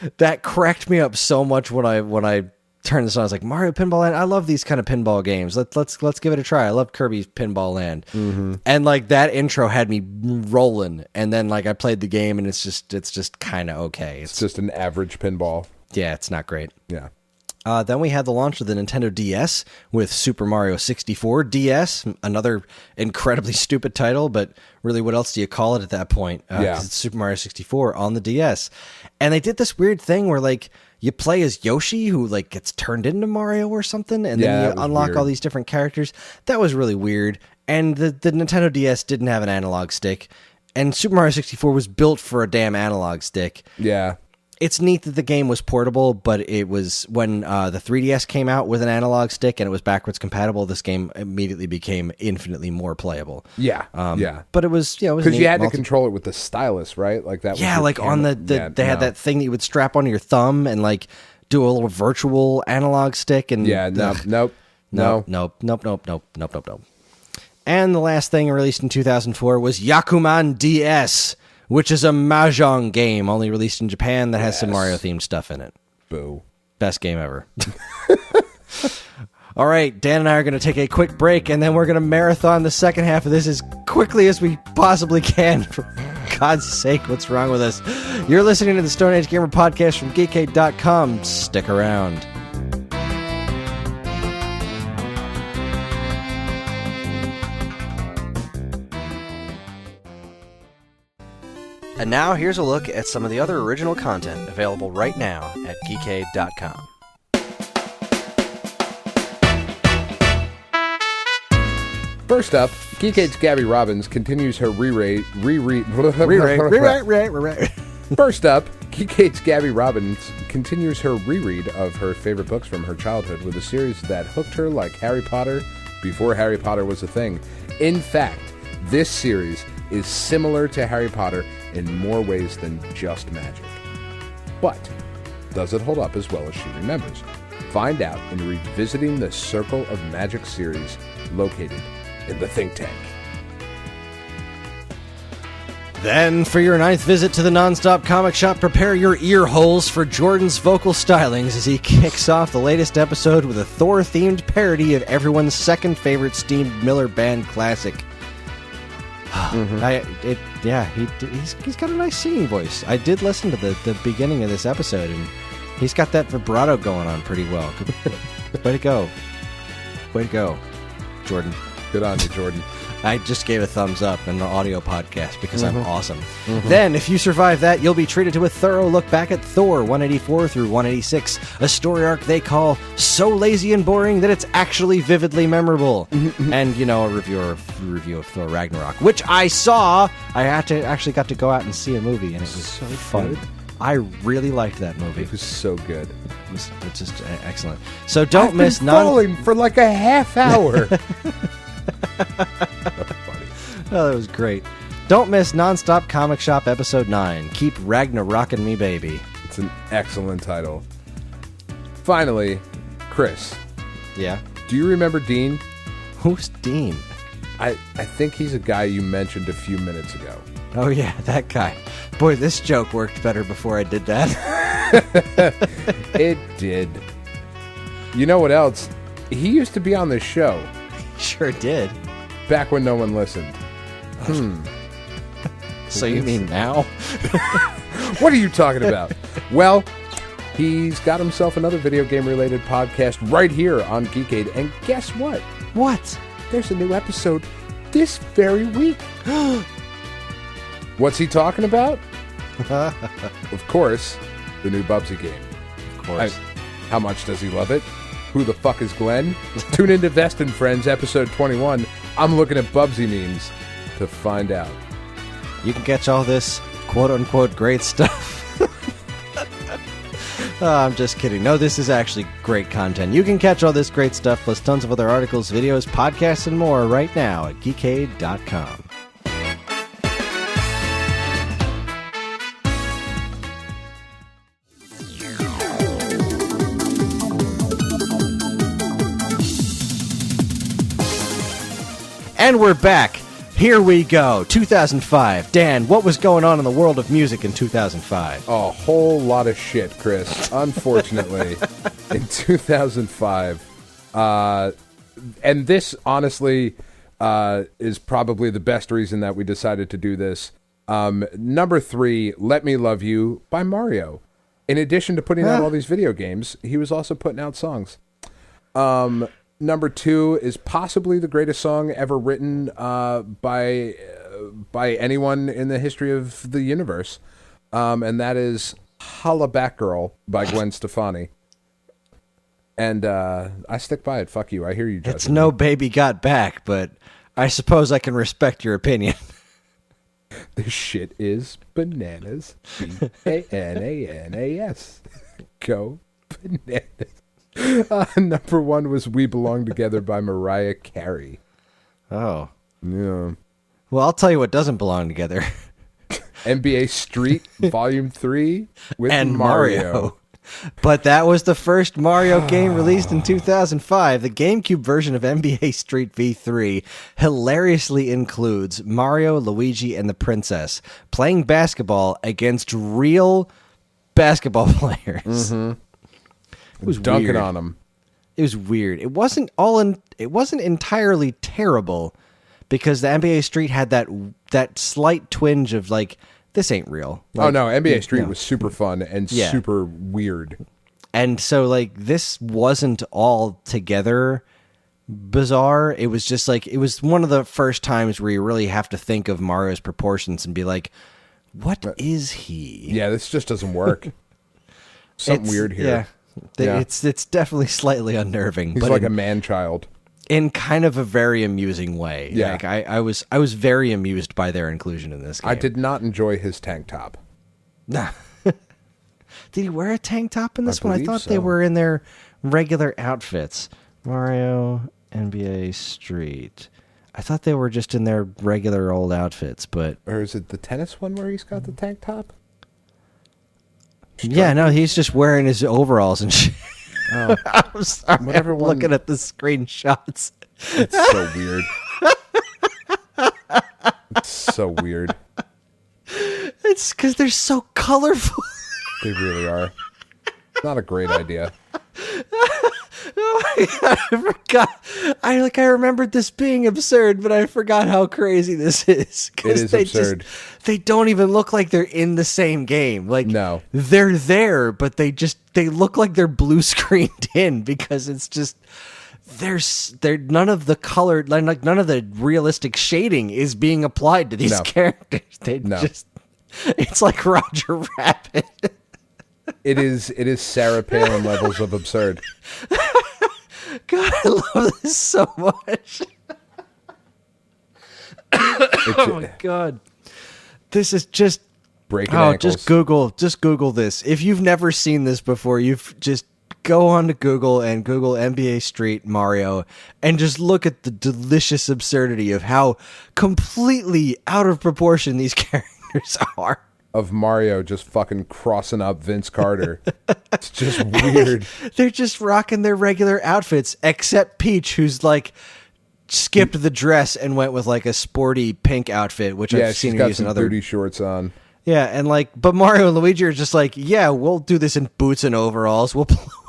no. That cracked me up so much when I turned this on. I was like, Mario Pinball Land. I love these kind of pinball games. Let's give it a try. I love Kirby's Pinball Land. Mm-hmm. And like that intro had me rolling, and then like I played the game, and it's just kind of okay. It's just an average pinball. Yeah, it's not great. Yeah. Then we had the launch of the Nintendo DS with Super Mario 64 DS, another incredibly stupid title, but really, what else do you call it at that point? 'Cause it's Super Mario 64 on the DS. And they did this weird thing where, like, you play as Yoshi, who, like, gets turned into Mario or something, and then you unlock all these different characters. That was really weird. And the Nintendo DS didn't have an analog stick, and Super Mario 64 was built for a damn analog stick. Yeah. it's neat that the game was portable, but it was when the 3DS came out with an analog stick and it was backwards compatible. This game immediately became infinitely more playable. Yeah, But it was, it was because you had to neat. control it with the stylus, right? Like that. Was Yeah, your like on camera. they had that thing that you would strap onto your thumb and like do a little virtual analog stick. And Nope. And the last thing released in 2004 was Yakuman DS, which is a mahjong game only released in Japan that has some Mario-themed stuff in it. Boo. Best game ever. All right, Dan and I are going to take a quick break, and then we're going to marathon the second half of this as quickly as we possibly can. For God's sake, what's wrong with us? You're listening to the Stone Age Gamer podcast from Geekade.com. Stick around. And now, here's a look at some of the other original content available right now at Geekade.com. First up, Geekade's Gabby Robbins continues her re-read. First up, Geekade's Gabby Robbins continues her reread of her favorite books from her childhood with a series that hooked her like Harry Potter before Harry Potter was a thing. In fact, this series is similar to Harry Potter in more ways than just magic. But does it hold up as well as she remembers? Find out in revisiting the Circle of Magic series located in the Think Tank. Then, for your 9th visit to the Nonstop Comic Shop, prepare your ear holes for Jordan's vocal stylings as he kicks off the latest episode with a Thor-themed parody of everyone's second favorite Steve Miller Band classic. He's got a nice singing voice. I did listen to the beginning of this episode, and he's got that vibrato going on pretty well. Way to go. Way to go, Jordan. Good on you, Jordan. I just gave a thumbs up in the audio podcast because I'm awesome. Then, if you survive that, you'll be treated to a thorough look back at Thor 184 through 186, a story arc they call so lazy and boring that it's actually vividly memorable. And, a review of Thor Ragnarok, which I saw. I actually got to go out and see a movie, and it was so fun. Good. I really liked that movie. It was so good. It's just excellent. So don't miss falling for like a half hour. Oh, that was great. Don't miss Nonstop Comic Shop Episode 9. Keep Ragnarokin' me, baby. It's an excellent title. Finally, Kris. Yeah? Do you remember Dean? Who's Dean? I think he's a guy you mentioned a few minutes ago. Oh, yeah, that guy. Boy, this joke worked better before I did that. It did. You know what else? He used to be on this show. Sure did. Back when no one listened. So you mean now? What are you talking about? Well, he's got himself another video game related podcast right here on Geekade. And guess what? What? There's a new episode this very week. What's he talking about? Of course, the new Bubsy game. Of course. How much does he love it? Who the fuck is Glenn? Tune into Vest and Friends, episode 21. I'm looking at Bubsy memes to find out. You can catch all this quote-unquote great stuff. I'm just kidding. No, this is actually great content. You can catch all this great stuff plus tons of other articles, videos, podcasts, and more right now at Geekade.com. And we're back. Here we go. 2005. Dan, what was going on in the world of music in 2005? A whole lot of shit, Kris. Unfortunately, in 2005. And this, honestly, is probably the best reason that we decided to do this. Number 3, Let Me Love You by Mario. In addition to putting out all these video games, he was also putting out songs. Number 2 is possibly the greatest song ever written by anyone in the history of the universe, and that is "Holla Back Girl" by Gwen Stefani. And I stick by it. Fuck you. I hear you. It's no Baby Got Back, but I suppose I can respect your opinion. This shit is bananas. Bananas. Go bananas. Number 1 was We Belong Together by Mariah Carey. Oh. Yeah. Well, I'll tell you what doesn't belong together. NBA Street Volume 3 with And Mario. But that was the first Mario game released in 2005. The GameCube version of NBA Street V3 hilariously includes Mario, Luigi, and the princess playing basketball against real basketball players. Mm-hmm. It was dunking weird. on them. It was weird. It wasn't entirely terrible because the NBA Street had that slight twinge of like, this ain't real. Like, oh no, NBA Street was super fun and Yeah. super weird. And so like this wasn't all together bizarre. It was just like, it was one of the first times where you really have to think of Mario's proportions and be like, what is he? Yeah, this just doesn't work. Something weird here. Yeah. It's definitely slightly unnerving. He's but like a man-child. in kind of a very amusing way. Yeah. Like I was very amused by their inclusion in this game. I did not enjoy his tank top. Nah. Did he wear a tank top in this one? I believe thought so. they were in their regular outfits. Mario, NBA Street. I thought they were just in their regular old outfits, but Or is it the tennis one where he's got the tank top? yeah, no, he's just wearing his overalls and shit. Oh, I'm sorry. Whatever I'm one- looking at the screenshots. it's so weird. It's so weird. It's because they're so colorful. They really are. Not a great idea. Oh my God, I forgot. I remembered this being absurd, but I forgot how crazy this is. 'Cause It is they absurd. They don't even look like they're in the same game. Like, No. they're there, but they look like they're blue screened in because it's just they're none of the color, like none of the realistic shading is being applied to these No. characters. They No. just, it's like Roger Rabbit. It is Sarah Palin levels of absurd. God, I love this so much. Oh my God. This is just Breaking ankles. just Google this. If you've never seen this before, you've just go on to Google and Google NBA Street Mario and just look at the delicious absurdity of how completely out of proportion these characters are. Of Mario just fucking crossing up Vince Carter. It's just weird. They're just rocking their regular outfits, except Peach, who's like skipped the dress and went with like a sporty pink outfit, which Yeah, I've seen she's her got use in some other. booty shorts on. Yeah, and like, but Mario and Luigi are just like, yeah, we'll do this in boots and overalls.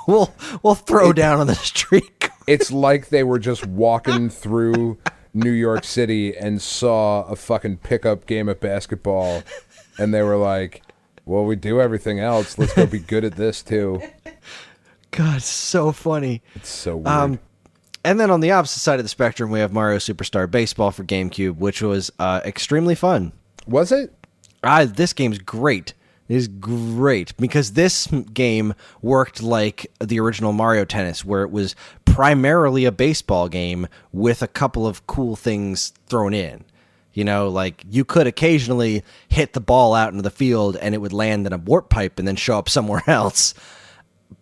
We'll throw down on the street. It's like they were just walking through New York City and saw a fucking pickup game of basketball, and they were like, well, we do everything else. Let's go be good at this too. God, so funny. It's so weird. And then on the opposite side of the spectrum, we have Mario Superstar Baseball for GameCube, which was extremely fun. Was it? This game's great. It is great because this game worked like the original Mario Tennis, where it was primarily a baseball game with a couple of cool things thrown in. You know, like you could occasionally hit the ball out into the field and it would land in a warp pipe and then show up somewhere else.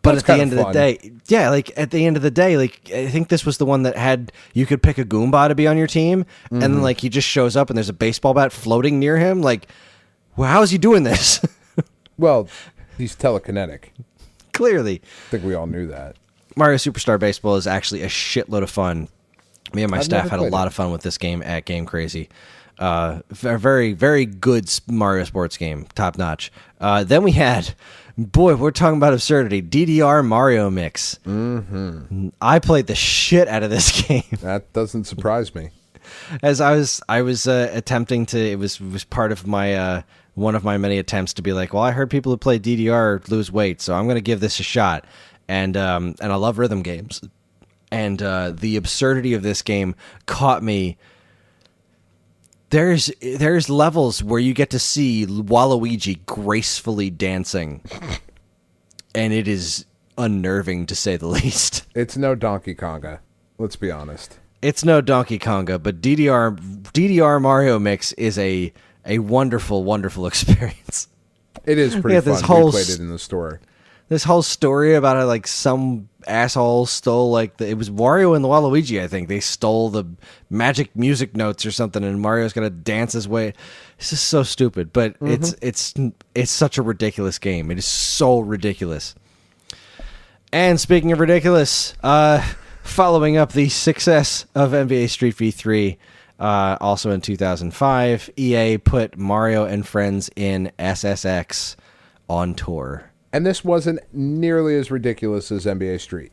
But That's at the kinda end of the fun. day, yeah, like at the end of the day, like I think this was the one that had you could pick a Goomba to be on your team, and then like he just shows up and there's a baseball bat floating near him. Like, well, how is he doing this? Well, he's telekinetic. Clearly, I think we all knew that. Mario Superstar Baseball is actually a shitload of fun. Me and my I've staff never had a played lot it. of fun with this game at Game Crazy. Very, very good Mario sports game, top notch. Then we had, boy, we're talking about absurdity. DDR Mario Mix. Mm-hmm. I played the shit out of this game. That doesn't surprise me. As I was attempting to, it was part of my one of my many attempts to be like, well, I heard people who play DDR lose weight, so I'm going to give this a shot. And I love rhythm games, and the absurdity of this game caught me. There's levels where you get to see Waluigi gracefully dancing, and it is unnerving to say the least. It's no Donkey Konga. Let's be honest. It's no Donkey Konga, but DDR Mario Mix is a a wonderful, wonderful experience. It is pretty fun. We played it in the store. This whole story about how, like, some asshole stole, like, it was Wario and Waluigi, I think. They stole the magic music notes or something, and Mario's gonna dance his way. It's just so stupid, but it's such a ridiculous game. It is so ridiculous. And speaking of ridiculous, following up the success of NBA Street v3, also in 2005, EA put Mario and Friends in SSX on tour. And this wasn't nearly as ridiculous as NBA Street.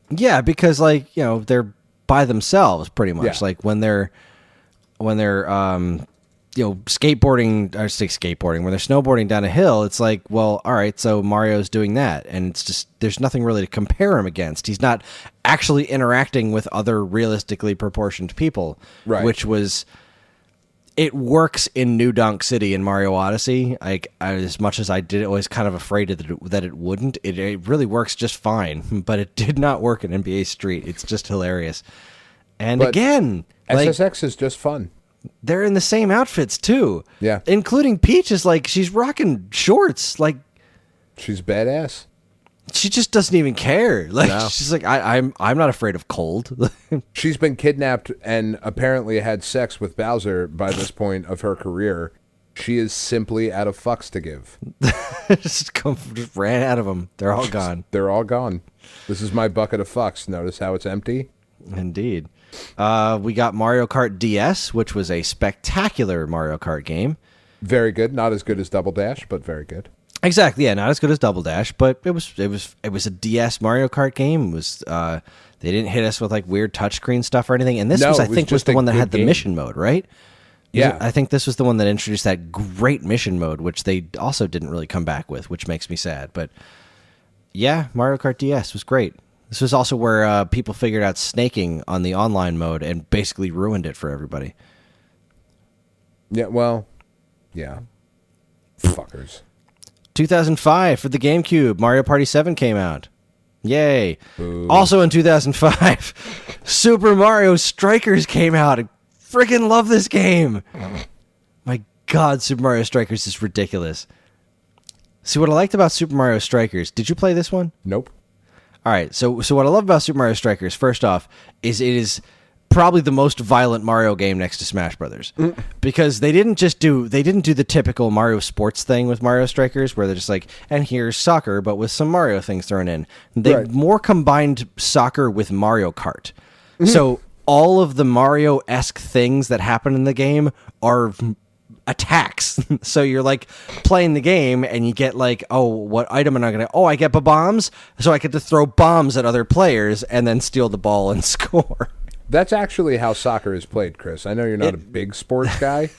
Yeah, because, like, you know, they're by themselves pretty much. Yeah. Like when they're skateboarding, or say skateboarding, when they're snowboarding down a hill, it's like, well, all right, so Mario's doing that, and it's just, there's nothing really to compare him against. He's not actually interacting with other realistically proportioned people, right? Which was, it works in New Donk City in Mario Odyssey. As much as I was kind of afraid that it wouldn't, it really works just fine. But it did not work in NBA Street. It's just hilarious. And but again, SSX is just fun. They're in the same outfits too. Yeah, including Peach is like, she's rocking shorts. Like, she's badass. She just doesn't even care. Like, no. She's like, I'm not afraid of cold. She's been kidnapped and apparently had sex with Bowser by this point of her career. She is simply out of fucks to give. just ran out of them. They're all gone. They're all gone. This is my bucket of fucks. Notice how it's empty? Indeed. We got Mario Kart DS, which was a spectacular Mario Kart game. Very good. Not as good as Double Dash, but very good. Exactly, yeah, not as good as Double Dash, but it was a DS Mario Kart game. It was they didn't hit us with like weird touchscreen stuff or anything. And this was, I think, was the one that had the mission mode, right? Yeah, I think this was the one that introduced that great mission mode, which they also didn't really come back with, which makes me sad. But yeah, Mario Kart DS was great. This was also where people figured out snaking on the online mode and basically ruined it for everybody. Yeah, well, yeah, fuckers. 2005 for the GameCube, Mario Party 7 came out. Yay. Boo. Also in 2005, Super Mario Strikers came out. I freaking love this game. My God, Super Mario Strikers is ridiculous. See, what I liked about Super Mario Strikers, did you play this one? Nope. All right, so what I love about Super Mario Strikers, first off, is it is probably the most violent Mario game next to Smash Brothers, because they didn't do the typical Mario sports thing with Mario Strikers, where they're just like, and here's soccer, but with some Mario things thrown in. They more combined soccer with Mario Kart. So all of the Mario-esque things that happen in the game are attacks. So you're like playing the game and you get like, oh, what item am I gonna? Oh, I get bombs, so I get to throw bombs at other players and then steal the ball and score. That's actually how soccer is played, Chris. I know you're not a big sports guy,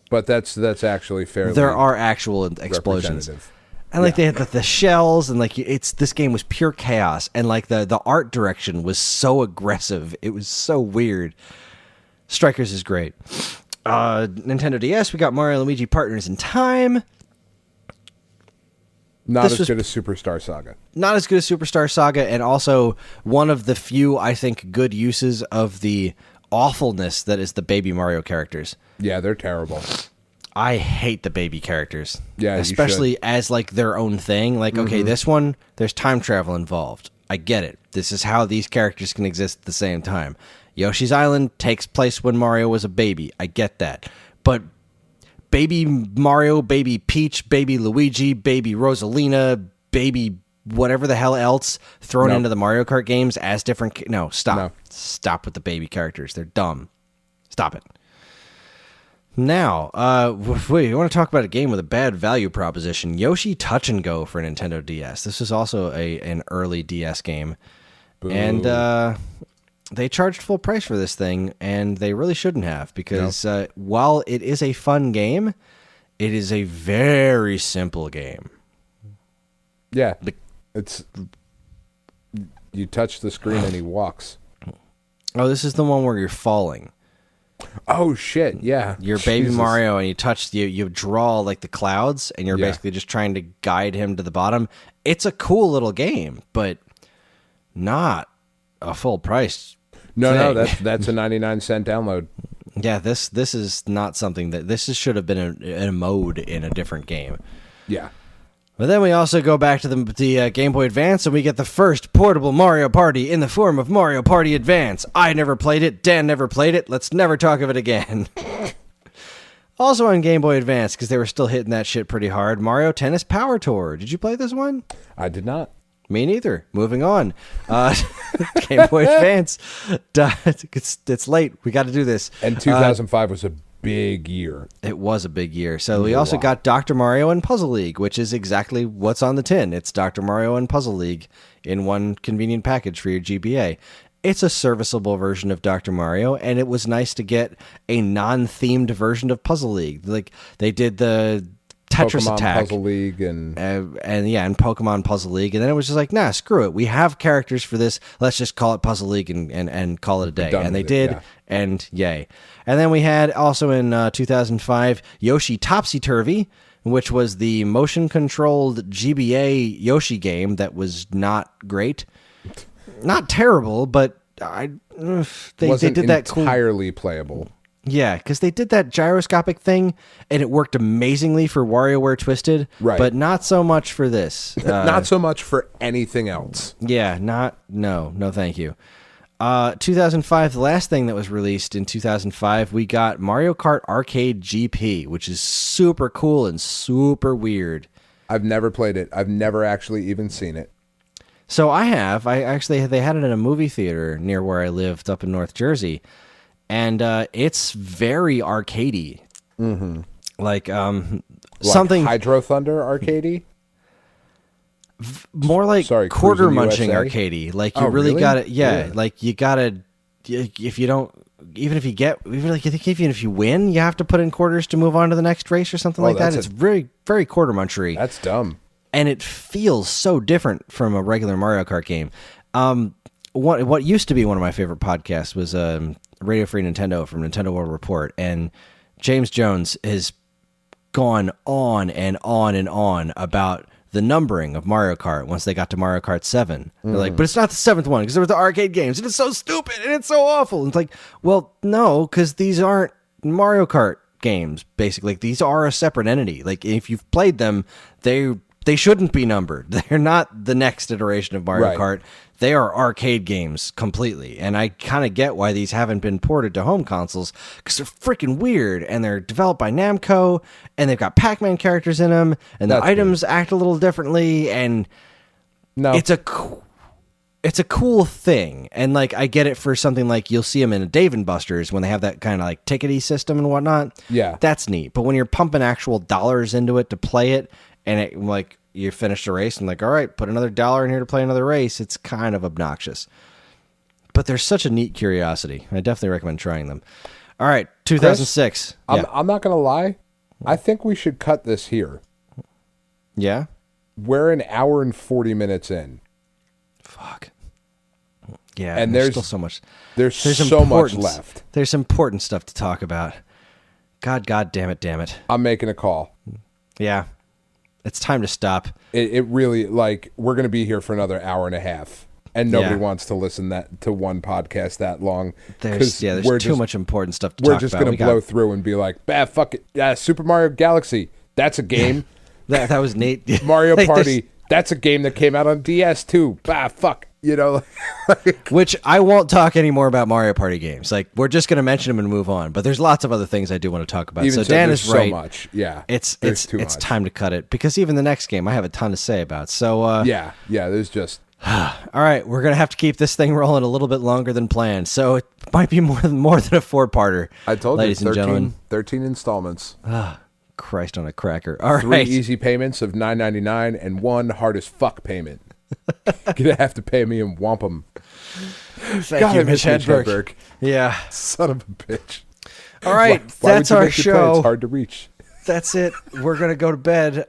but that's actually fairly. There are actual explosions, and like they had the shells, and like this game was pure chaos, and like the art direction was so aggressive. It was so weird. Strikers is great. Nintendo DS, we got Mario and Luigi Partners in Time. Not as good as Superstar Saga. Not as good as Superstar Saga, and also one of the few, I think, good uses of the awfulness that is the baby Mario characters. Yeah, they're terrible. I hate the baby characters. Yeah, especially as like their own thing. Like, okay, this one, there's time travel involved. I get it. This is how these characters can exist at the same time. Yoshi's Island takes place when Mario was a baby. I get that. But baby Mario, baby Peach, baby Luigi, baby Rosalina, baby whatever the hell else thrown into the Mario Kart games as different... No, stop. No. Stop with the baby characters. They're dumb. Stop it. Now, we want to talk about a game with a bad value proposition. Yoshi Touch and Go for Nintendo DS. This is also an early DS game. Boo. And they charged full price for this thing, and they really shouldn't have, because while it is a fun game, it is a very simple game. Yeah, it's you touch the screen and he walks. Oh, this is the one where you're falling. Oh shit! Yeah, you're Baby Mario, and you draw like the clouds, and you're basically just trying to guide him to the bottom. It's a cool little game, but not a full price. No, that's a 99-cent download. Yeah, this is not something that should have been a mode in a different game. Yeah. But then we also go back to the Game Boy Advance, and we get the first portable Mario Party in the form of Mario Party Advance. I never played it. Dan never played it. Let's never talk of it again. Also on Game Boy Advance, because they were still hitting that shit pretty hard, Mario Tennis Power Tour. Did you play this one? I did not. Me neither. Moving on. Game Boy Advance. It's late. We got to do this. And 2005 was a big year. It was a big year. So we also got Dr. Mario and Puzzle League, which is exactly what's on the tin. It's Dr. Mario and Puzzle League in one convenient package for your GBA. It's a serviceable version of Dr. Mario, and it was nice to get a non-themed version of Puzzle League. Like they did the Tetris Pokemon Attack, Puzzle League, and Pokemon Puzzle League, and then it was just like, nah, screw it. We have characters for this. Let's just call it Puzzle League and call it a day. And they did, and yay. And then we had also in 2005 Yoshi Topsy Turvy, which was the motion-controlled GBA Yoshi game that was not great. Not terrible, but they did that cool. Entirely playable. Yeah, because they did that gyroscopic thing, and it worked amazingly for WarioWare Twisted, right? But not so much for this. Not so much for anything else. Yeah, no, thank you. 2005, the last thing that was released in 2005, we got Mario Kart Arcade GP, which is super cool and super weird. I've never played it. I've never actually even seen it. So I have. They had it in a movie theater near where I lived up in North Jersey, and it's very arcadey. Mm-hmm. Like something Hydro Thunder arcadey. More like quarter munching arcadey. Like you really got it. Yeah, like you got to. If you don't, even if you win, you have to put in quarters to move on to the next race or something like that. It's very very quarter munchery. That's dumb. And it feels so different from a regular Mario Kart game. What used to be one of my favorite podcasts was Radio Free Nintendo from Nintendo World Report, and James Jones has gone on and on and on about the numbering of Mario Kart once they got to Mario Kart 7. They're like, but it's not the 7th one because there were the arcade games, and it's so stupid, and it's so awful. And it's like, well, no, because these aren't Mario Kart games, basically. These are a separate entity. Like, if you've played them, they shouldn't be numbered. They're not the next iteration of Mario Kart. They are arcade games completely. And I kind of get why these haven't been ported to home consoles, because they're freaking weird, and they're developed by Namco, and they've got Pac-Man characters in them, and the items act a little differently, and it's a cool thing. And like, I get it for something like you'll see them in a Dave & Buster's when they have that kind of like tickety system and whatnot. Yeah. That's neat. But when you're pumping actual dollars into it to play it, and it like you finish the race and like, all right, put another $1 in here to play another race, it's kind of obnoxious. But they're such a neat curiosity. I definitely recommend trying them. All right, 2006. Chris, I'm not going to lie. I think we should cut this here. Yeah? We're an hour and 40 minutes in. Fuck. Yeah, and there's still so much. There's so much left. There's important stuff to talk about. God damn it. I'm making a call. Yeah. It's time to stop. It really, like, we're going to be here for another hour and a half, and nobody wants to listen to one podcast that long. There's too much important stuff to talk about. We're just going to blow through and be like, fuck it. Yeah, Super Mario Galaxy, that's a game. that was neat. Mario Party, that's a game that came out on DS too. Fuck. You know, which I won't talk anymore about Mario Party games. Like, we're just going to mention them and move on. But there's lots of other things I do want to talk about. So Dan is right. So much, yeah. It's time to cut it, because even the next game I have a ton to say about. So yeah. There's just all right. We're gonna have to keep this thing rolling a little bit longer than planned. So it might be more than a 4-parter. I told ladies you, and gentlemen, 13 installments. Christ on a cracker. All right. 3 easy payments of $9.99 and 1 hard as fuck payment. Gonna have to pay me in wampum. Thank you, Mitch Hedberg. Yeah. Son of a bitch. All right, that's our show. It's hard to reach. That's it. We're going to go to bed.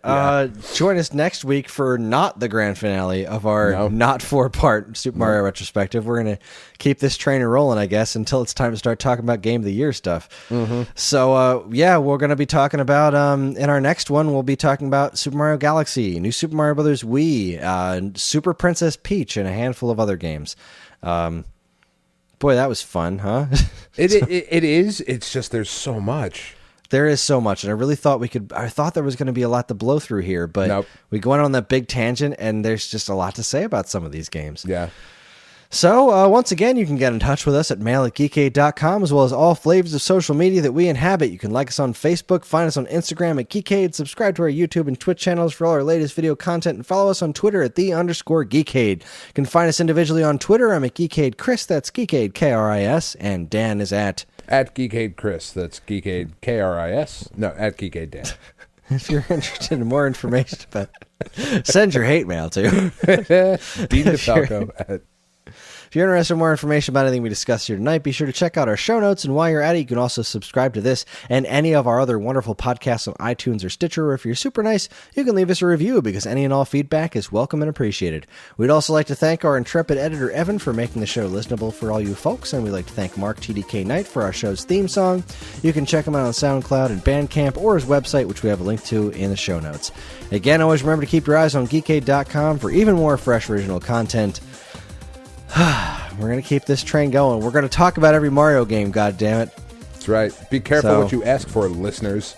Join us next week for not the grand finale of our not 4-part Super Mario retrospective. We're going to keep this train rolling, I guess, until it's time to start talking about Game of the Year stuff. Mm-hmm. So, we're going to be talking about, in our next one, we'll be talking about Super Mario Galaxy, New Super Mario Bros. Wii, Super Princess Peach, and a handful of other games. Boy, that was fun, huh? It is. It's just there's so much. There is so much, and I thought there was going to be a lot to blow through here, but Nope. we go on that big tangent, and there's just a lot to say about some of these games. Yeah. So, once again, you can get in touch with us at mail@geekade.com, as well as all flavors of social media that we inhabit. You can like us on Facebook, find us on Instagram at Geekade, subscribe to our YouTube and Twitch channels for all our latest video content, and follow us on Twitter at @_Geekade. You can find us individually on Twitter. I'm at Geekade Kris, that's Geekade Kris, and Dan is at Geekade Kris, that's Geekade Kris. No, at Geekade Dan. If you're interested in more information about it, send your hate mail to Dean DeFalco at... If you're interested in more information about anything we discussed here tonight, be sure to check out our show notes. And while you're at it, you can also subscribe to this and any of our other wonderful podcasts on iTunes or Stitcher. Or if you're super nice, you can leave us a review, because any and all feedback is welcome and appreciated. We'd also like to thank our intrepid editor, Evan, for making the show listenable for all you folks. And we'd like to thank Mark TDK Knight for our show's theme song. You can check him out on SoundCloud and Bandcamp, or his website, which we have a link to in the show notes. Again, always remember to keep your eyes on Geekade.com for even more fresh original content. We're going to keep this train going. We're going to talk about every Mario game, goddammit. That's right. Be careful what you ask for, listeners.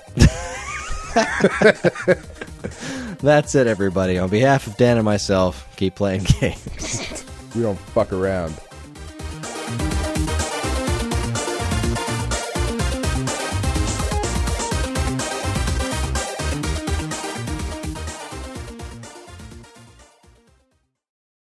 That's it, everybody. On behalf of Dan and myself, keep playing games. We don't fuck around.